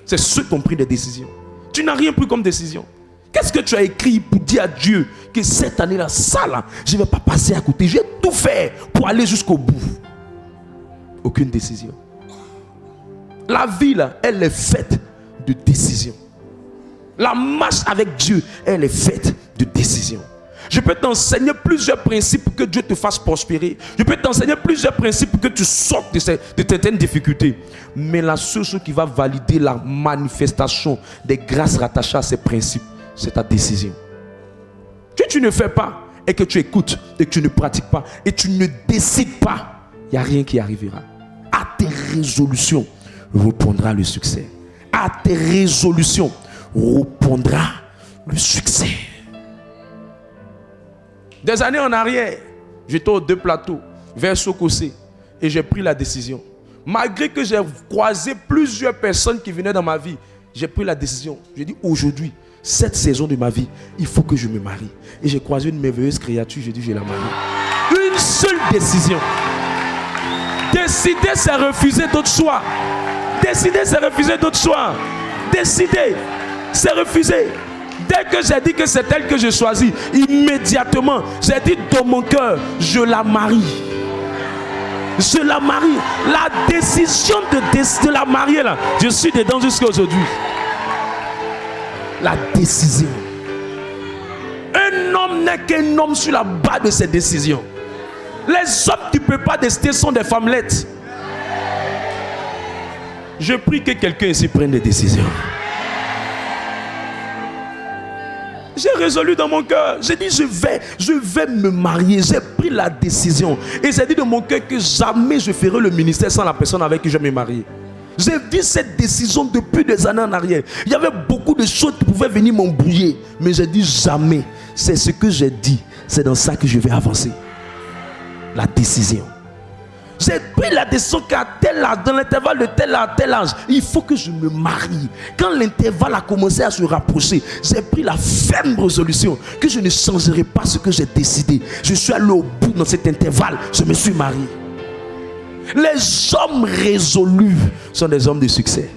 C'est ceux qui ont pris des décisions. Tu n'as rien pris comme décision. Qu'est-ce que tu as écrit pour dire à Dieu que cette année-là, ça là, je ne vais pas passer à côté. Je vais tout faire pour aller jusqu'au bout. Aucune décision. La vie là, elle est faite de décisions. La marche avec Dieu, elle est faite de décisions. Je peux t'enseigner plusieurs principes pour que Dieu te fasse prospérer. Je peux t'enseigner plusieurs principes pour que tu sortes de certaines difficultés. Mais la seule chose qui va valider la manifestation des grâces rattachées à ces principes, c'est ta décision. Si tu ne fais pas et que tu écoutes et que tu ne pratiques pas et tu ne décides pas, il n'y a rien qui arrivera. À tes résolutions répondra le succès. À tes résolutions répondra le succès. Des années en arrière, j'étais aux 2 plateaux, vers Sokosé, et j'ai pris la décision. Malgré que j'ai croisé plusieurs personnes qui venaient dans ma vie, j'ai pris la décision. J'ai dit aujourd'hui, cette saison de ma vie, il faut que je me marie. Et j'ai croisé une merveilleuse créature, j'ai dit je la marie. Une seule décision. Décider, c'est refuser d'autres choix. Décider, c'est refuser d'autres choix. Décider, c'est refuser. Dès que j'ai dit que c'est elle que je choisis, immédiatement, j'ai dit dans mon cœur, je la marie. Je la marie. La décision de la marier là, je suis dedans jusqu'à aujourd'hui. La décision. Un homme n'est qu'un homme sur la base de ses décisions. Les hommes qui ne peuvent pas décider sont des femmelettes. Je prie que quelqu'un ici prenne des décisions. J'ai résolu dans mon cœur. J'ai dit je vais me marier. J'ai pris la décision. Et j'ai dit de mon cœur que jamais je ferai le ministère sans la personne avec qui je vais me marier. J'ai vu cette décision depuis des années en arrière. Il y avait beaucoup de choses qui pouvaient venir m'embrouiller. Mais j'ai dit jamais. C'est ce que j'ai dit. C'est dans ça que je vais avancer. La décision. J'ai pris la décision qu'à tel âge, dans l'intervalle de tel âge à tel âge, il faut que je me marie. Quand l'intervalle a commencé à se rapprocher, j'ai pris la ferme résolution que je ne changerai pas ce que j'ai décidé. Je suis allé au bout dans cet intervalle, je me suis marié. Les hommes résolus sont des hommes de succès.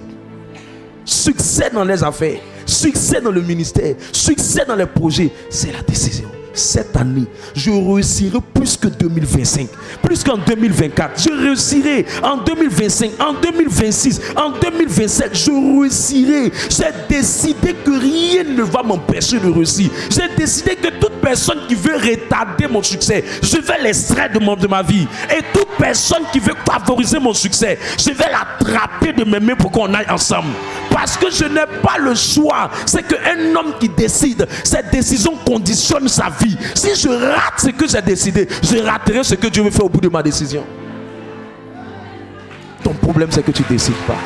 Succès dans les affaires, succès dans le ministère, succès dans les projets, c'est la décision. Cette année, je réussirai plus que 2025, plus qu'en 2024. Je réussirai en 2025, en 2026, en 2027. Je réussirai. J'ai décidé que rien ne va m'empêcher de réussir. J'ai décidé que toute personne qui veut retarder mon succès, je vais l'extraire de ma vie. Et toute personne qui veut favoriser mon succès, je vais l'attraper de mes mains pour qu'on aille ensemble. Parce que je n'ai pas le choix. C'est qu'un homme qui décide, cette décision conditionne sa vie. Si je rate ce que j'ai décidé, je raterai ce que Dieu veut faire au bout de ma décision. Ton problème, c'est que tu ne décides pas.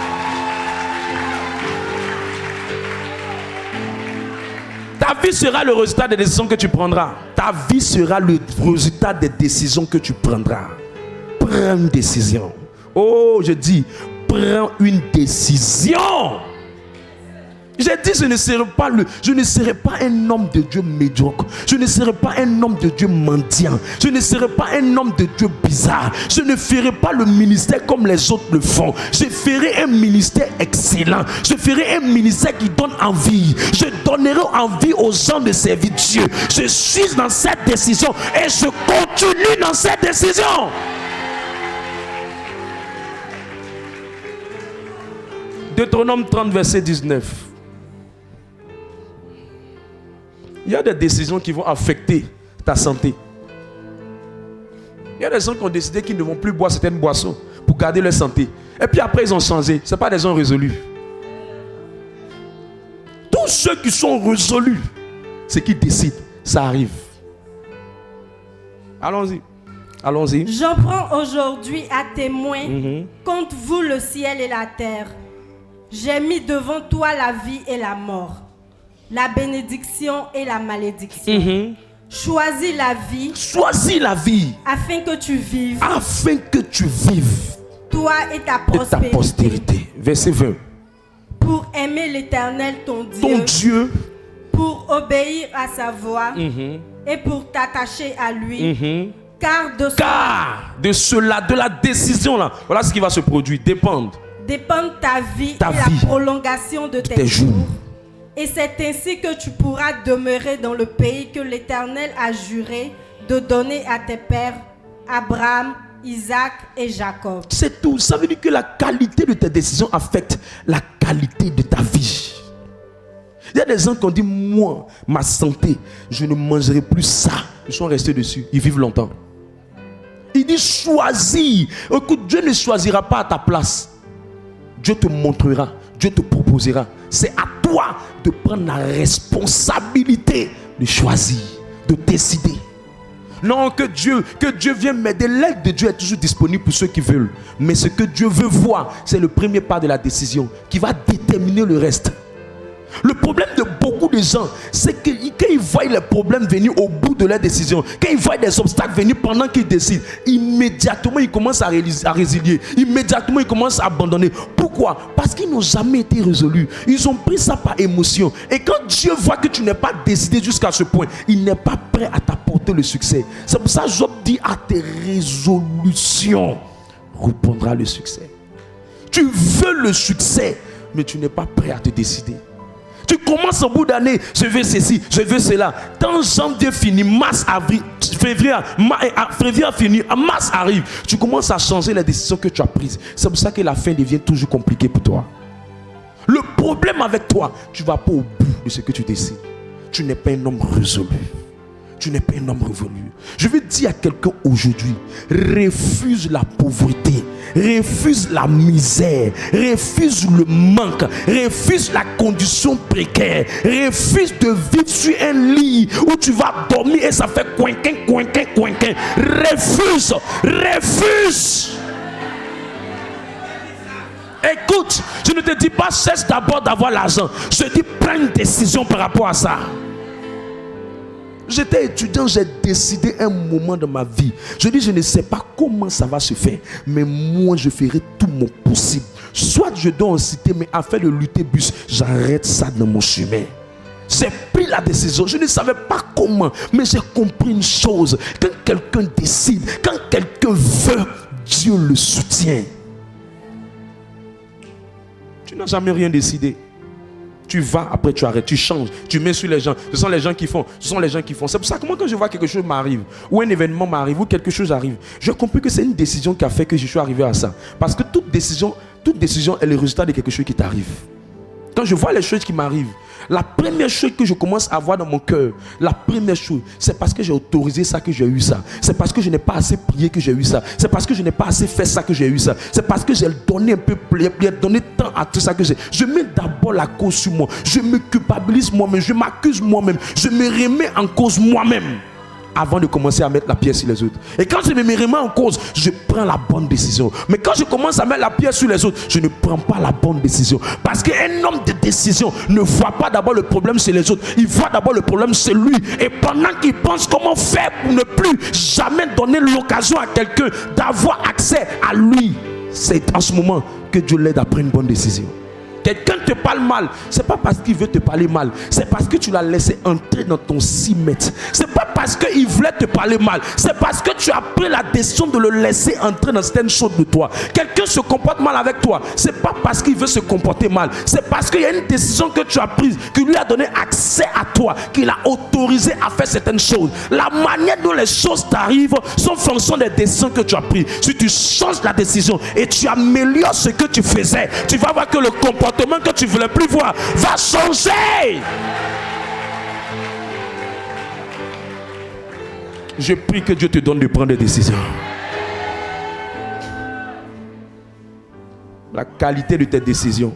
Ta vie sera le résultat des décisions que tu prendras. Ta vie sera le résultat des décisions que tu prendras. Prends une décision. Oh, je dis, prends une décision. J'ai dit, je ne serai pas un homme de Dieu médiocre. Je ne serai pas un homme de Dieu mendiant. Je ne serai pas un homme de Dieu bizarre. Je ne ferai pas le ministère comme les autres le font. Je ferai un ministère excellent. Je ferai un ministère qui donne envie. Je donnerai envie aux gens de servir Dieu. Je suis dans cette décision et je continue dans cette décision. Deutéronome 30, verset 19. Il y a des décisions qui vont affecter ta santé. Il y a des gens qui ont décidé qu'ils ne vont plus boire certaines boissons pour garder leur santé. Et puis après, ils ont changé. Ce ne sont pas des gens résolus. Tous ceux qui sont résolus, c'est qu'ils décident. Ça arrive. Allons-y. Allons-y. J'en prends aujourd'hui à témoin contre vous le ciel et la terre. J'ai mis devant toi la vie et la mort, la bénédiction et la malédiction. Choisis la vie. Choisis la vie. Afin que tu vives. Afin que tu vives. Toi et ta postérité. Verset 20. Pour aimer l'Éternel ton Dieu. Ton Dieu. Pour obéir à sa voix. Et pour t'attacher à lui. Car de cela, de la décision là, voilà ce qui va se produire. Dépendent ta vie et la prolongation de tes jours. Et c'est ainsi que tu pourras demeurer dans le pays que l'Éternel a juré de donner à tes pères, Abraham, Isaac et Jacob. C'est tout. Ça veut dire que la qualité de tes décisions affecte la qualité de ta vie. Il y a des gens qui ont dit, moi, ma santé, je ne mangerai plus ça. Ils sont restés dessus. Ils vivent longtemps. Il dit, choisis. Écoute, Dieu ne choisira pas à ta place. Dieu te montrera. Dieu te proposera. C'est à toi de prendre la responsabilité de choisir, de décider. Non, que Dieu vienne m'aider. L'aide de Dieu est toujours disponible pour ceux qui veulent. Mais ce que Dieu veut voir, c'est le premier pas de la décision qui va déterminer le reste. Le problème de beaucoup de gens, c'est que quand ils voient les problèmes venir au bout de leur décision, quand ils voient des obstacles venir pendant qu'ils décident, immédiatement ils commencent à résilier. Immédiatement ils commencent à abandonner. Pourquoi? Parce qu'ils n'ont jamais été résolus. Ils ont pris ça par émotion. Et quand Dieu voit que tu n'es pas décidé jusqu'à ce point, il n'est pas prêt à t'apporter le succès. C'est pour ça que Job dit, à tes résolutions répondra le succès. Tu veux le succès, mais tu n'es pas prêt à te décider. Tu commences au bout d'année, je veux ceci, je veux cela. Quand janvier finit, mars, avril, février finit, mars arrive. Tu commences à changer les décisions que tu as prises. C'est pour ça que la fin devient toujours compliquée pour toi. Le problème avec toi, tu ne vas pas au bout de ce que tu décides. Tu n'es pas un homme résolu. Tu n'es pas un homme révolu. Je veux dire à quelqu'un aujourd'hui, refuse la pauvreté, refuse la misère, refuse le manque, refuse la condition précaire, refuse de vivre sur un lit où tu vas dormir et ça fait coinquin. Refuse. Écoute, je ne te dis pas cesse d'abord d'avoir l'argent. Je te dis prends une décision par rapport à ça. J'étais étudiant, j'ai décidé un moment de ma vie. Je dis, je ne sais pas comment ça va se faire, mais moi, je ferai tout mon possible. Soit je dois en citer, mais afin de lutter bus, j'arrête ça dans mon chemin. J'ai pris la décision, je ne savais pas comment, mais j'ai compris une chose. Quand quelqu'un décide, quand quelqu'un veut, Dieu le soutient. Tu n'as jamais rien décidé. Tu vas, après tu arrêtes, tu changes, tu mets sur les gens. Ce sont les gens qui font. C'est pour ça que moi, quand je vois quelque chose m'arrive, ou un événement m'arrive, ou quelque chose arrive, je comprends que c'est une décision qui a fait que je suis arrivé à ça. Parce que toute décision est le résultat de quelque chose qui t'arrive. Quand je vois les choses qui m'arrivent, la première chose que je commence à voir dans mon cœur, la première chose, c'est parce que j'ai autorisé ça que j'ai eu ça. C'est parce que je n'ai pas assez prié que j'ai eu ça. C'est parce que je n'ai pas assez fait ça que j'ai eu ça. C'est parce que j'ai donné un peu, donné temps à tout ça que j'ai. Je mets d'abord la cause sur moi. Je me culpabilise moi-même. Je m'accuse moi-même. Je me remets en cause moi-même avant de commencer à mettre la pierre sur les autres. Et quand je me remets en cause, je prends la bonne décision. Mais quand je commence à mettre la pierre sur les autres, je ne prends pas la bonne décision. Parce qu'un homme de décision ne voit pas d'abord le problème chez les autres. Il voit d'abord le problème chez lui. Et pendant qu'il pense comment faire pour ne plus jamais donner l'occasion à quelqu'un d'avoir accès à lui, c'est en ce moment que Dieu l'aide à prendre une bonne décision. Quelqu'un te parle mal, c'est pas parce qu'il veut te parler mal, c'est parce que tu l'as laissé entrer dans ton 6 mètres. C'est pas parce qu'il voulait te parler mal, c'est parce que tu as pris la décision de le laisser entrer dans certaines choses de toi. Quelqu'un se comporte mal avec toi, c'est pas parce qu'il veut se comporter mal, c'est parce qu'il y a une décision que tu as prise, qui lui a donné accès à toi, qui l'a autorisé à faire certaines choses. La manière dont les choses t'arrivent sont fonction des décisions que tu as prises. Si tu changes la décision et tu améliores ce que tu faisais, tu vas voir que le comportement que tu ne voulais plus voir va changer. Je prie que Dieu te donne de prendre des décisions. La qualité de tes décisions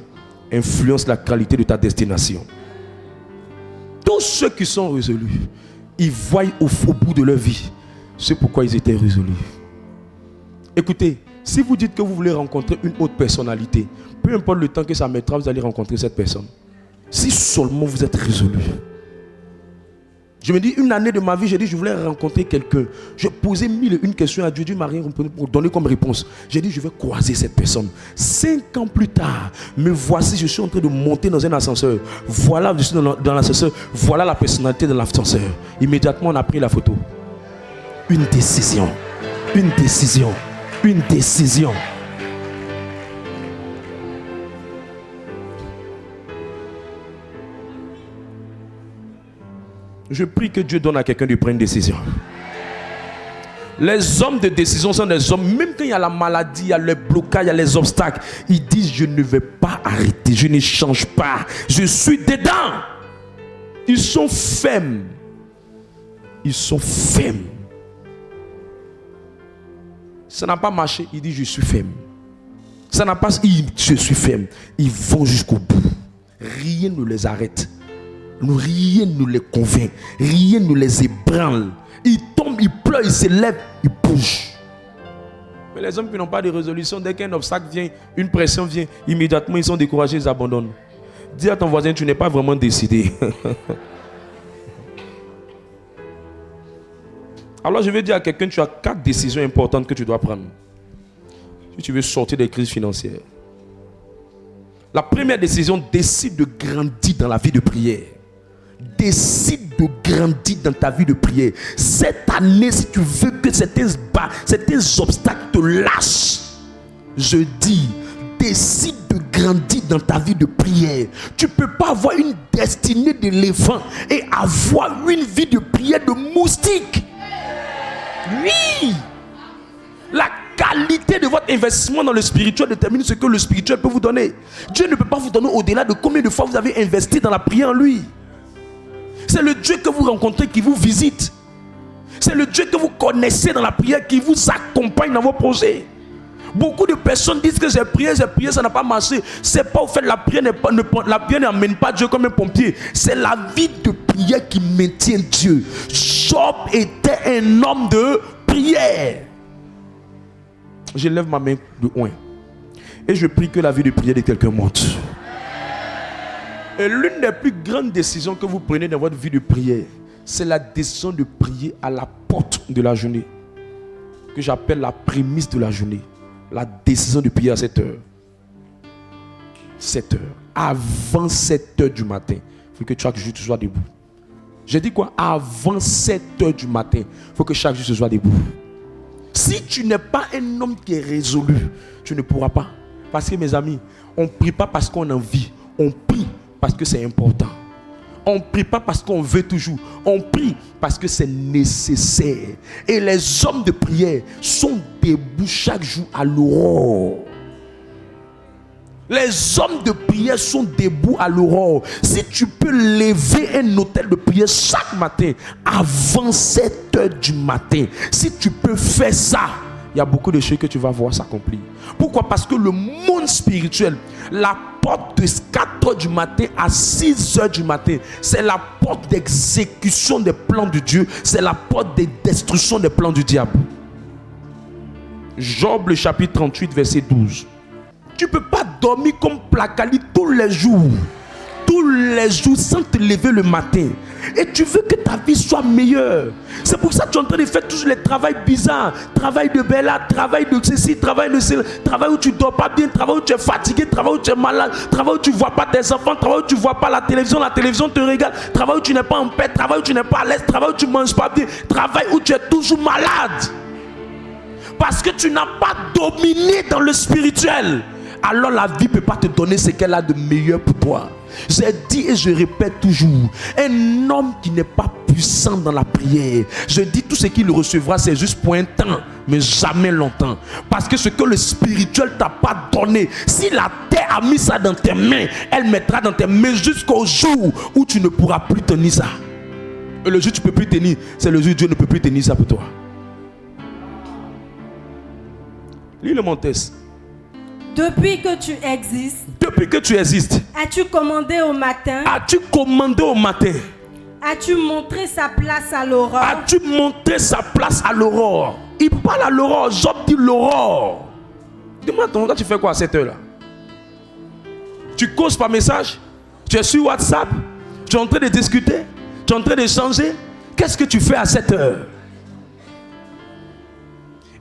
influence la qualité de ta destination. Tous ceux qui sont résolus, ils voient au bout de leur vie ce pourquoi ils étaient résolus. Écoutez, si vous dites que vous voulez rencontrer une autre personnalité, peu importe le temps que ça mettra, vous allez rencontrer cette personne. Si seulement vous êtes résolu. Je me dis, une année de ma vie, j'ai dit, je voulais rencontrer quelqu'un. Je posais 1001 questions à Dieu. Dieu m'a rien pour donner comme réponse. J'ai dit, je vais croiser cette personne. 5 ans plus tard, me voici, je suis en train de monter dans un ascenseur. Voilà, je suis dans l'ascenseur. Voilà la personnalité de l'ascenseur. Immédiatement, on a pris la photo. Une décision. Une décision. Une décision. Je prie que Dieu donne à quelqu'un de prendre une décision. Les hommes de décision sont des hommes, même quand il y a la maladie, il y a le blocage, il y a les obstacles, ils disent, je ne vais pas arrêter, je ne change pas, je suis dedans. Ils sont fermes. Ils sont fermes. Ça n'a pas marché, il dit, je suis ferme. Ça n'a pas, je suis ferme. Ils vont jusqu'au bout. Rien ne les arrête. Rien ne les convainc, rien ne les ébranle. Ils tombent, ils pleurent, ils se lèvent, ils bougent. Mais les hommes qui n'ont pas de résolution, dès qu'un obstacle vient, une pression vient, immédiatement ils sont découragés, ils abandonnent. Dis à ton voisin, tu n'es pas vraiment décidé. Alors je vais dire à quelqu'un, tu as 4 décisions importantes que tu dois prendre si tu veux sortir des crises financières. La première décision, décide de grandir dans la vie de prière. Décide de grandir dans ta vie de prière. Cette année, si tu veux que certains obstacles te lâchent, je dis, décide de grandir dans ta vie de prière. Tu ne peux pas avoir une destinée d'éléphant et avoir une vie de prière de moustique. Oui. La qualité de votre investissement dans le spirituel détermine ce que le spirituel peut vous donner. Dieu ne peut pas vous donner au-delà de combien de fois vous avez investi dans la prière en lui. C'est le Dieu que vous rencontrez qui vous visite. C'est le Dieu que vous connaissez dans la prière qui vous accompagne dans vos projets. Beaucoup de personnes disent que j'ai prié, ça n'a pas marché. C'est pas au fait la prière n'amène pas Dieu comme un pompier. C'est la vie de prière qui maintient Dieu. Job était un homme de prière. Je lève ma main de loin et je prie que la vie de prière de quelqu'un monte. Et l'une des plus grandes décisions que vous prenez dans votre vie de prière, c'est la décision de prier à la porte de la journée, que j'appelle la prémisse de la journée. La décision de prier à 7 heures. 7 heures. Avant 7 heures du matin, il faut que chaque jour tu sois debout. J'ai dit quoi? Avant 7 heures du matin, il faut que chaque jour tu sois debout. Si tu n'es pas un homme qui est résolu, tu ne pourras pas. Parce que mes amis, on ne prie pas parce qu'on a envie. On prie parce que c'est important. On ne prie pas parce qu'on veut toujours. On prie parce que c'est nécessaire. Et les hommes de prière sont debout chaque jour à l'aurore. Les hommes de prière sont debout à l'aurore. Si tu peux lever un hôtel de prière chaque matin avant 7 heures du matin, si tu peux faire ça, il y a beaucoup de choses que tu vas voir s'accomplir. Pourquoi? Parce que le monde spirituel, la porte de 4 heures du matin à 6 heures du matin, c'est la porte d'exécution des plans de Dieu. C'est la porte de destruction des plans du diable. Job, le chapitre 38, verset 12. Tu ne peux pas dormir comme Placali tous les jours sans te lever le matin. Et tu veux que ta vie soit meilleure. C'est pour ça que tu es en train de faire toujours les travails bizarres. Travail de Bella, travail de ceci, travail de cela. Travail où tu ne dors pas bien, travail où tu es fatigué, travail où tu es malade, travail où tu ne vois pas tes enfants, travail où tu ne vois pas la télévision te regarde, travail où tu n'es pas en paix, travail où tu n'es pas à l'aise, travail où tu ne manges pas bien, travail où tu es toujours malade. Parce que tu n'as pas dominé dans le spirituel. Alors la vie ne peut pas te donner ce qu'elle a de meilleur pour toi. J'ai dit et je répète toujours, un homme qui n'est pas puissant dans la prière, je dis tout ce qu'il recevra c'est juste pour un temps, mais jamais longtemps. Parce que ce que le spirituel t'a pas donné, si la terre a mis ça dans tes mains, elle mettra dans tes mains jusqu'au jour où tu ne pourras plus tenir ça. Et le jour où tu ne peux plus tenir, c'est le jour où Dieu ne peut plus tenir ça pour toi. Lis le Montès. Depuis que tu existes, as-tu commandé au matin? As-tu montré sa place à l'aurore? Il parle à l'aurore. Job dit l'aurore. Dis-moi, toi, tu fais quoi à cette heure-là? Tu causes par message? Tu es sur WhatsApp? Tu es en train de discuter? Tu es en train d'échanger? qu'est-ce que tu fais à cette heure?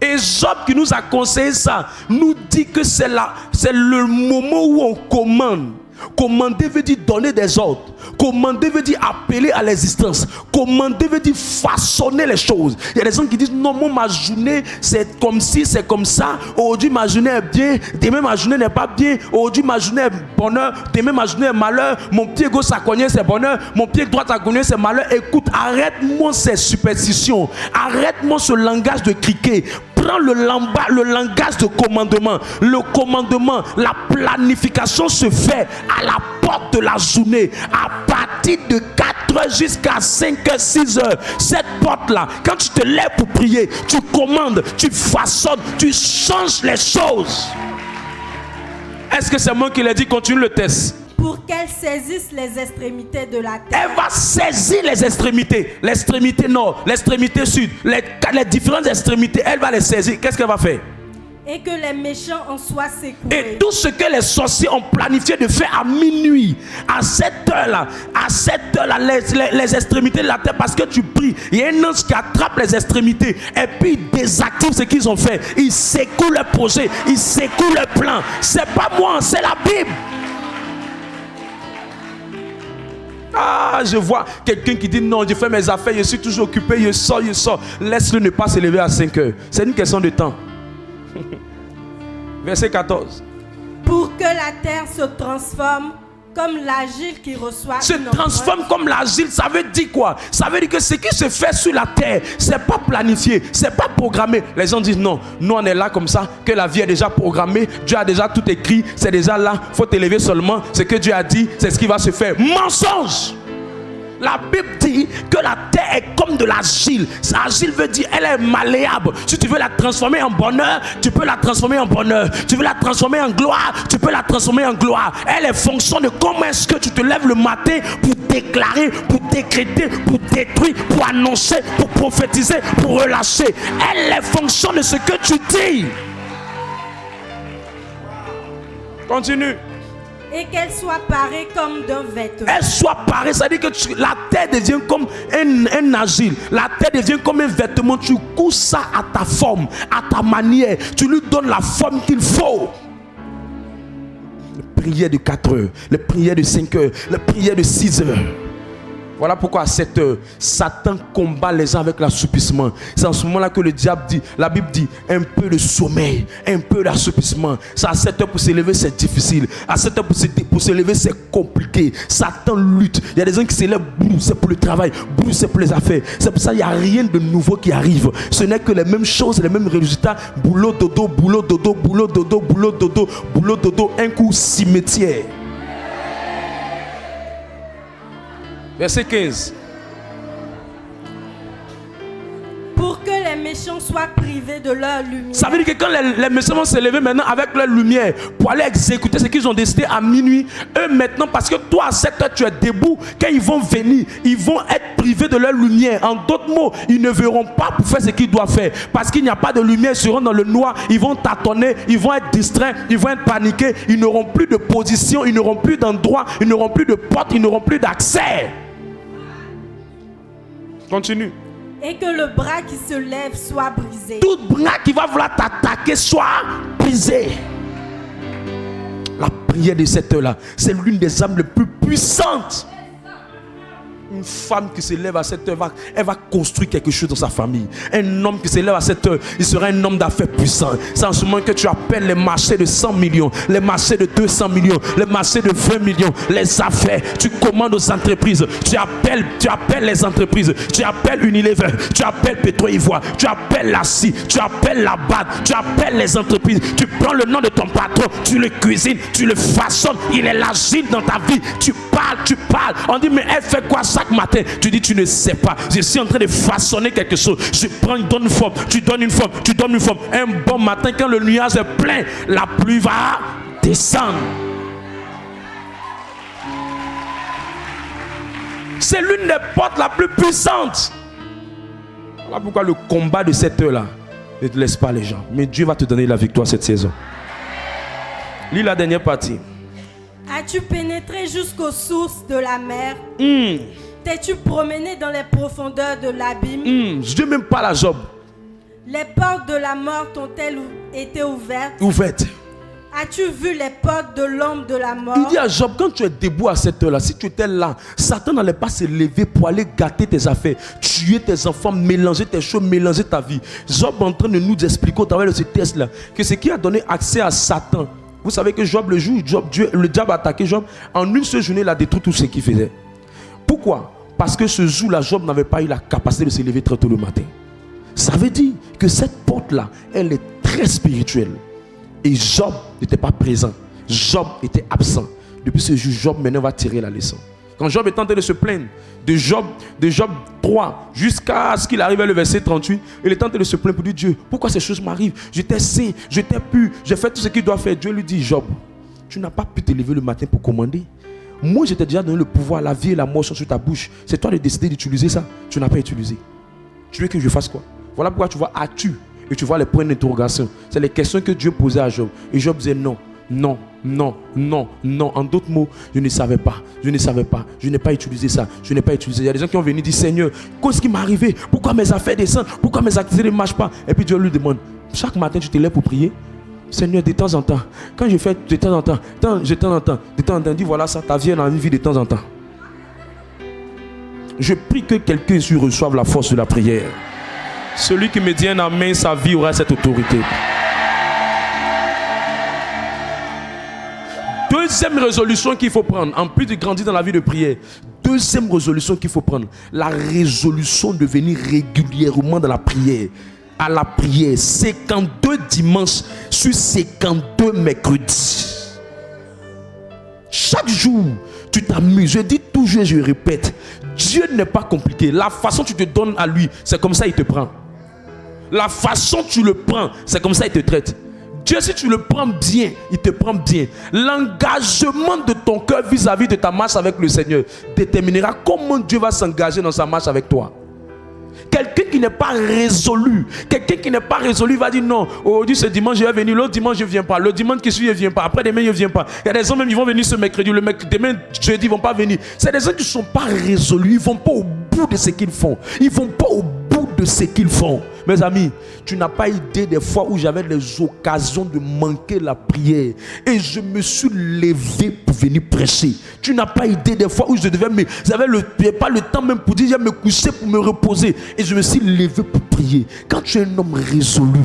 Et Job qui nous a conseillé ça, nous dit que c'est le moment où on commande. Commander veut dire donner des ordres. Commander veut dire appeler à l'existence. Commander veut dire façonner les choses. Il y a des gens qui disent non, moi ma journée c'est comme ci, c'est comme ça. Aujourd'hui ma journée est bien, demain ma journée n'est pas bien. Aujourd'hui ma journée est bonheur, demain ma journée est malheur. Mon pied gauche a cogné, c'est bonheur. Mon pied droit a cogné, c'est malheur. Écoute, arrête-moi ces superstitions. Arrête-moi ce langage de criquet. Prends le langage de commandement. Le commandement, la planification se fait à la porte de la journée, à partir de 4h jusqu'à 5h, 6h. Cette porte-là, quand tu te lèves pour prier, tu commandes, tu façonnes, tu changes les choses. Est-ce que c'est moi qui l'ai dit? Continue le test. Pour qu'elle saisisse les extrémités de la terre. Elle va saisir les extrémités. L'extrémité nord, l'extrémité sud, les différentes extrémités. Elle va les saisir. Qu'est-ce qu'elle va faire? Et que les méchants en soient secoués. Et tout ce que les sorciers ont planifié de faire à minuit, à cette heure-là, les extrémités de la terre, parce que tu pries, il y a un ange qui attrape les extrémités et puis il désactive ce qu'ils ont fait. Il secoue le projet, il secoue le plan. C'est pas moi, c'est la Bible. Ah, je vois quelqu'un qui dit non, je fais mes affaires, je suis toujours occupé, je sors. Laisse-le ne pas se lever à 5 heures. C'est une question de temps. Verset 14. Pour que la terre se transforme comme l'argile qui reçoit. Se transforme comme l'argile, ça veut dire quoi? Ça veut dire que ce qui se fait sur la terre, c'est pas planifié, c'est pas programmé. Les gens disent non, nous on est là comme ça, que la vie est déjà programmée, Dieu a déjà tout écrit, c'est déjà là, faut t'élever seulement. Ce que Dieu a dit, c'est ce qui va se faire. Mensonge! La Bible dit que la terre est comme de l'argile. L'argile veut dire elle est malléable. Si tu veux la transformer en bonheur, tu peux la transformer en bonheur. Tu veux la transformer en gloire, tu peux la transformer en gloire. Elle est fonction de comment est-ce que tu te lèves le matin pour déclarer, pour décréter, pour détruire, pour annoncer, pour prophétiser, pour relâcher. Elle est fonction de ce que tu dis. Continue. Et qu'elle soit parée comme d'un vêtement. Elle soit parée, c'est-à-dire que la terre devient comme un argile. La terre devient comme un vêtement. Tu couds ça à ta forme, à ta manière. Tu lui donnes la forme qu'il faut. Les prières de 4 heures, les prières de 5 heures, les prières de 6 heures. Voilà pourquoi à 7 heures, Satan combat les gens avec l'assoupissement. C'est en ce moment-là que le diable dit, la Bible dit, un peu de sommeil, un peu d'assoupissement. Ça, à 7 heures pour s'élever, c'est difficile. À 7 heures pour s'élever, c'est compliqué. Satan lutte. Il y a des gens qui s'élèvent, boum, c'est pour le travail, boum, c'est pour les affaires. C'est pour ça qu'il n'y a rien de nouveau qui arrive. Ce n'est que les mêmes choses, les mêmes résultats. Boulot, dodo, boulot, dodo, boulot, dodo, boulot, dodo, boulot, dodo, un coup cimetière. Verset 15. Pour que les méchants soient privés de leur lumière. Ça veut dire que quand les méchants vont se lever maintenant avec leur lumière pour aller exécuter ce qu'ils ont décidé à minuit, eux maintenant, parce que toi à 7 heures tu es debout, quand ils vont venir, ils vont être privés de leur lumière. En d'autres mots, ils ne verront pas pour faire ce qu'ils doivent faire. Parce qu'il n'y a pas de lumière, ils seront dans le noir, ils vont tâtonner, ils vont être distraits, ils vont être paniqués, ils n'auront plus de position, ils n'auront plus d'endroit, ils n'auront plus de porte, ils n'auront plus d'accès. Continue. Et que le bras qui se lève soit brisé. Tout bras qui va vouloir t'attaquer soit brisé. La prière de cette heure-là, c'est l'une des âmes les plus puissantes. Une femme qui se lève à cette heure, elle va construire quelque chose dans sa famille. Un homme qui se lève à cette heure, il sera un homme d'affaires puissant. C'est en ce moment que tu appelles les marchés de 100 millions, les marchés de 200 millions, les marchés de 20 millions, les affaires. Tu commandes aux entreprises, tu appelles les entreprises, tu appelles Unilever, tu appelles Petro-Ivoire, tu appelles la CI, tu appelles la BAD, tu appelles les entreprises. Tu prends le nom de ton patron, tu le cuisines, tu le façonnes, il est l'agile dans ta vie. Tu parles. On dit mais elle fait quoi chaque matin? Tu dis tu ne sais pas. Je suis en train de façonner quelque chose. Je prends, donne une forme, tu donnes une forme, tu donnes une forme. Un bon matin quand le nuage est plein, la pluie va descendre. C'est l'une des portes la plus puissantes. Voilà pourquoi le combat de cette heure-là, ne te laisse pas les gens. Mais Dieu va te donner la victoire cette saison. Lis la dernière partie. As-tu pénétré jusqu'aux sources de la mer? T'es-tu promené dans les profondeurs de l'abîme? Dieu même parle à Job. Les portes de la mort t'ont-elles été ouvertes? Ouverte. As-tu vu les portes de l'ombre de la mort? Il dit à Job, quand tu es debout à cette heure-là, si tu étais là, Satan n'allait pas se lever pour aller gâter tes affaires, tuer tes enfants, mélanger tes choses, mélanger ta vie. Job est en train de nous expliquer au travers de ce test-là que ce qui a donné accès à Satan, vous savez que Job, le jour où le diable a attaqué Job, en une seule journée, il a détruit tout ce qu'il faisait. Pourquoi? Parce que ce jour-là, Job n'avait pas eu la capacité de se lever très tôt le matin. Ça veut dire que cette porte-là, elle est très spirituelle. Et Job n'était pas présent. Job était absent. Depuis ce jour, Job maintenant va tirer la leçon. Quand Job est en train de se plaindre de Job 3 jusqu'à ce qu'il arrive à le verset 38, il est en train de se plaindre pour dire: Dieu, pourquoi ces choses m'arrivent? J'étais saint, j'étais pur, j'ai fait tout ce qu'il doit faire. Dieu lui dit: Job, tu n'as pas pu te lever le matin pour commander. Moi, je t'ai déjà donné le pouvoir, la vie et la mort sont sur ta bouche. C'est toi de décider d'utiliser ça. Tu n'as pas utilisé. Tu veux que je fasse quoi? Voilà pourquoi tu vois as-tu et tu vois les points d'interrogation. C'est les questions que Dieu posait à Job. Et Job disait non, non, non, non, non. En d'autres mots, je ne savais pas, je ne savais pas, je n'ai pas utilisé ça, je n'ai pas utilisé. Il y a des gens qui ont venu dire: Seigneur, qu'est-ce qui m'est arrivé? Pourquoi mes affaires descendent? Pourquoi mes activités ne marchent pas? Et puis Dieu lui demande: chaque matin tu te lèves pour prier? Seigneur, de temps en temps, quand je fais de temps en temps, dis voilà ça, ta vie est une vie de temps en temps. Je prie que quelqu'un ici reçoive la force de la prière. Celui qui me dit un amen, sa vie aura cette autorité. Deuxième résolution qu'il faut prendre, en plus de grandir dans la vie de prière, deuxième résolution qu'il faut prendre, la résolution de venir régulièrement dans la prière. À la prière, 52 dimanches sur 52 mercredis. Chaque jour, tu t'amuses. Je dis toujours, je répète, Dieu n'est pas compliqué. La façon tu te donnes à lui, c'est comme ça il te prend. La façon tu le prends, c'est comme ça il te traite. Dieu, si tu le prends bien, il te prend bien. L'engagement de ton cœur vis-à-vis de ta marche avec le Seigneur déterminera comment Dieu va s'engager dans sa marche avec toi. Quelqu'un qui n'est pas résolu, va dire non, aujourd'hui ce dimanche je vais venir, l'autre dimanche je ne viens pas, le dimanche qui suit je ne viens pas, après demain je ne viens pas. Il y a des gens même qui vont venir ce mercredi, demain jeudi ils ne vont pas venir. C'est des gens qui ne sont pas résolus, ils ne vont pas au bout de ce qu'ils font. Ils ne vont pas au bout de ce qu'ils font. Mes amis, tu n'as pas idée des fois où j'avais les occasions de manquer la prière et je me suis levé pour venir prêcher. Tu n'as pas idée des fois où j'avais pas le temps même pour dire, je vais me coucher pour me reposer et je me suis levé pour prier. Quand tu es un homme résolu,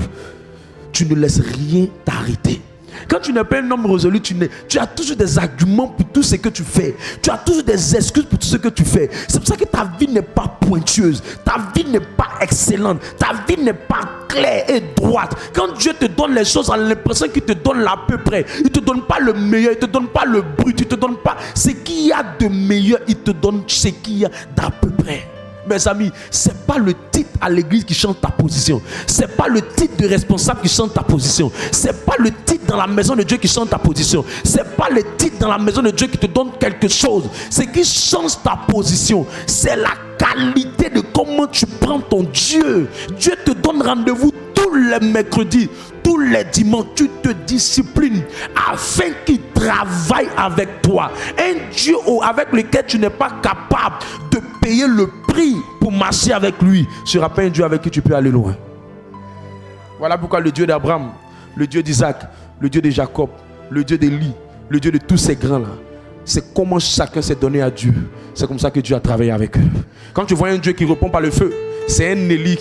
tu ne laisses rien t'arrêter. Quand tu n'es pas un homme résolu, tu as toujours des arguments pour tout ce que tu fais. Tu as toujours des excuses pour tout ce que tu fais. C'est pour ça que ta vie n'est pas pointueuse. Ta vie n'est pas excellente. Ta vie n'est pas claire et droite. Quand Dieu te donne les choses, on a l'impression qu'il te donne l'à peu près. Il ne te donne pas le meilleur, il ne te donne pas le brut, il ne te donne pas ce qu'il y a de meilleur, il te donne ce qu'il y a d'à peu près. Mes amis, ce n'est pas le titre à l'église qui chante ta position. Ce n'est pas le titre de responsable qui chante ta position. Ce n'est pas le titre dans la maison de Dieu qui chante ta position. Ce n'est pas le titre dans la maison de Dieu qui te donne quelque chose. Ce qui change ta position, c'est la qualité de comment tu prends ton Dieu. Dieu te donne rendez-vous tous les mercredis, tous les dimanches. Tu te disciplines afin qu'il travaille avec toi. Un Dieu avec lequel tu n'es pas capable de payer le prix pour marcher avec lui sera pas un Dieu avec qui tu peux aller loin. Voilà pourquoi le Dieu d'Abraham, le Dieu d'Isaac, le Dieu de Jacob, le Dieu d'Élie, le Dieu de tous ces grands-là, c'est comment chacun s'est donné à Dieu. C'est comme ça que Dieu a travaillé avec eux. Quand tu vois un Dieu qui répond par le feu, c'est un Élie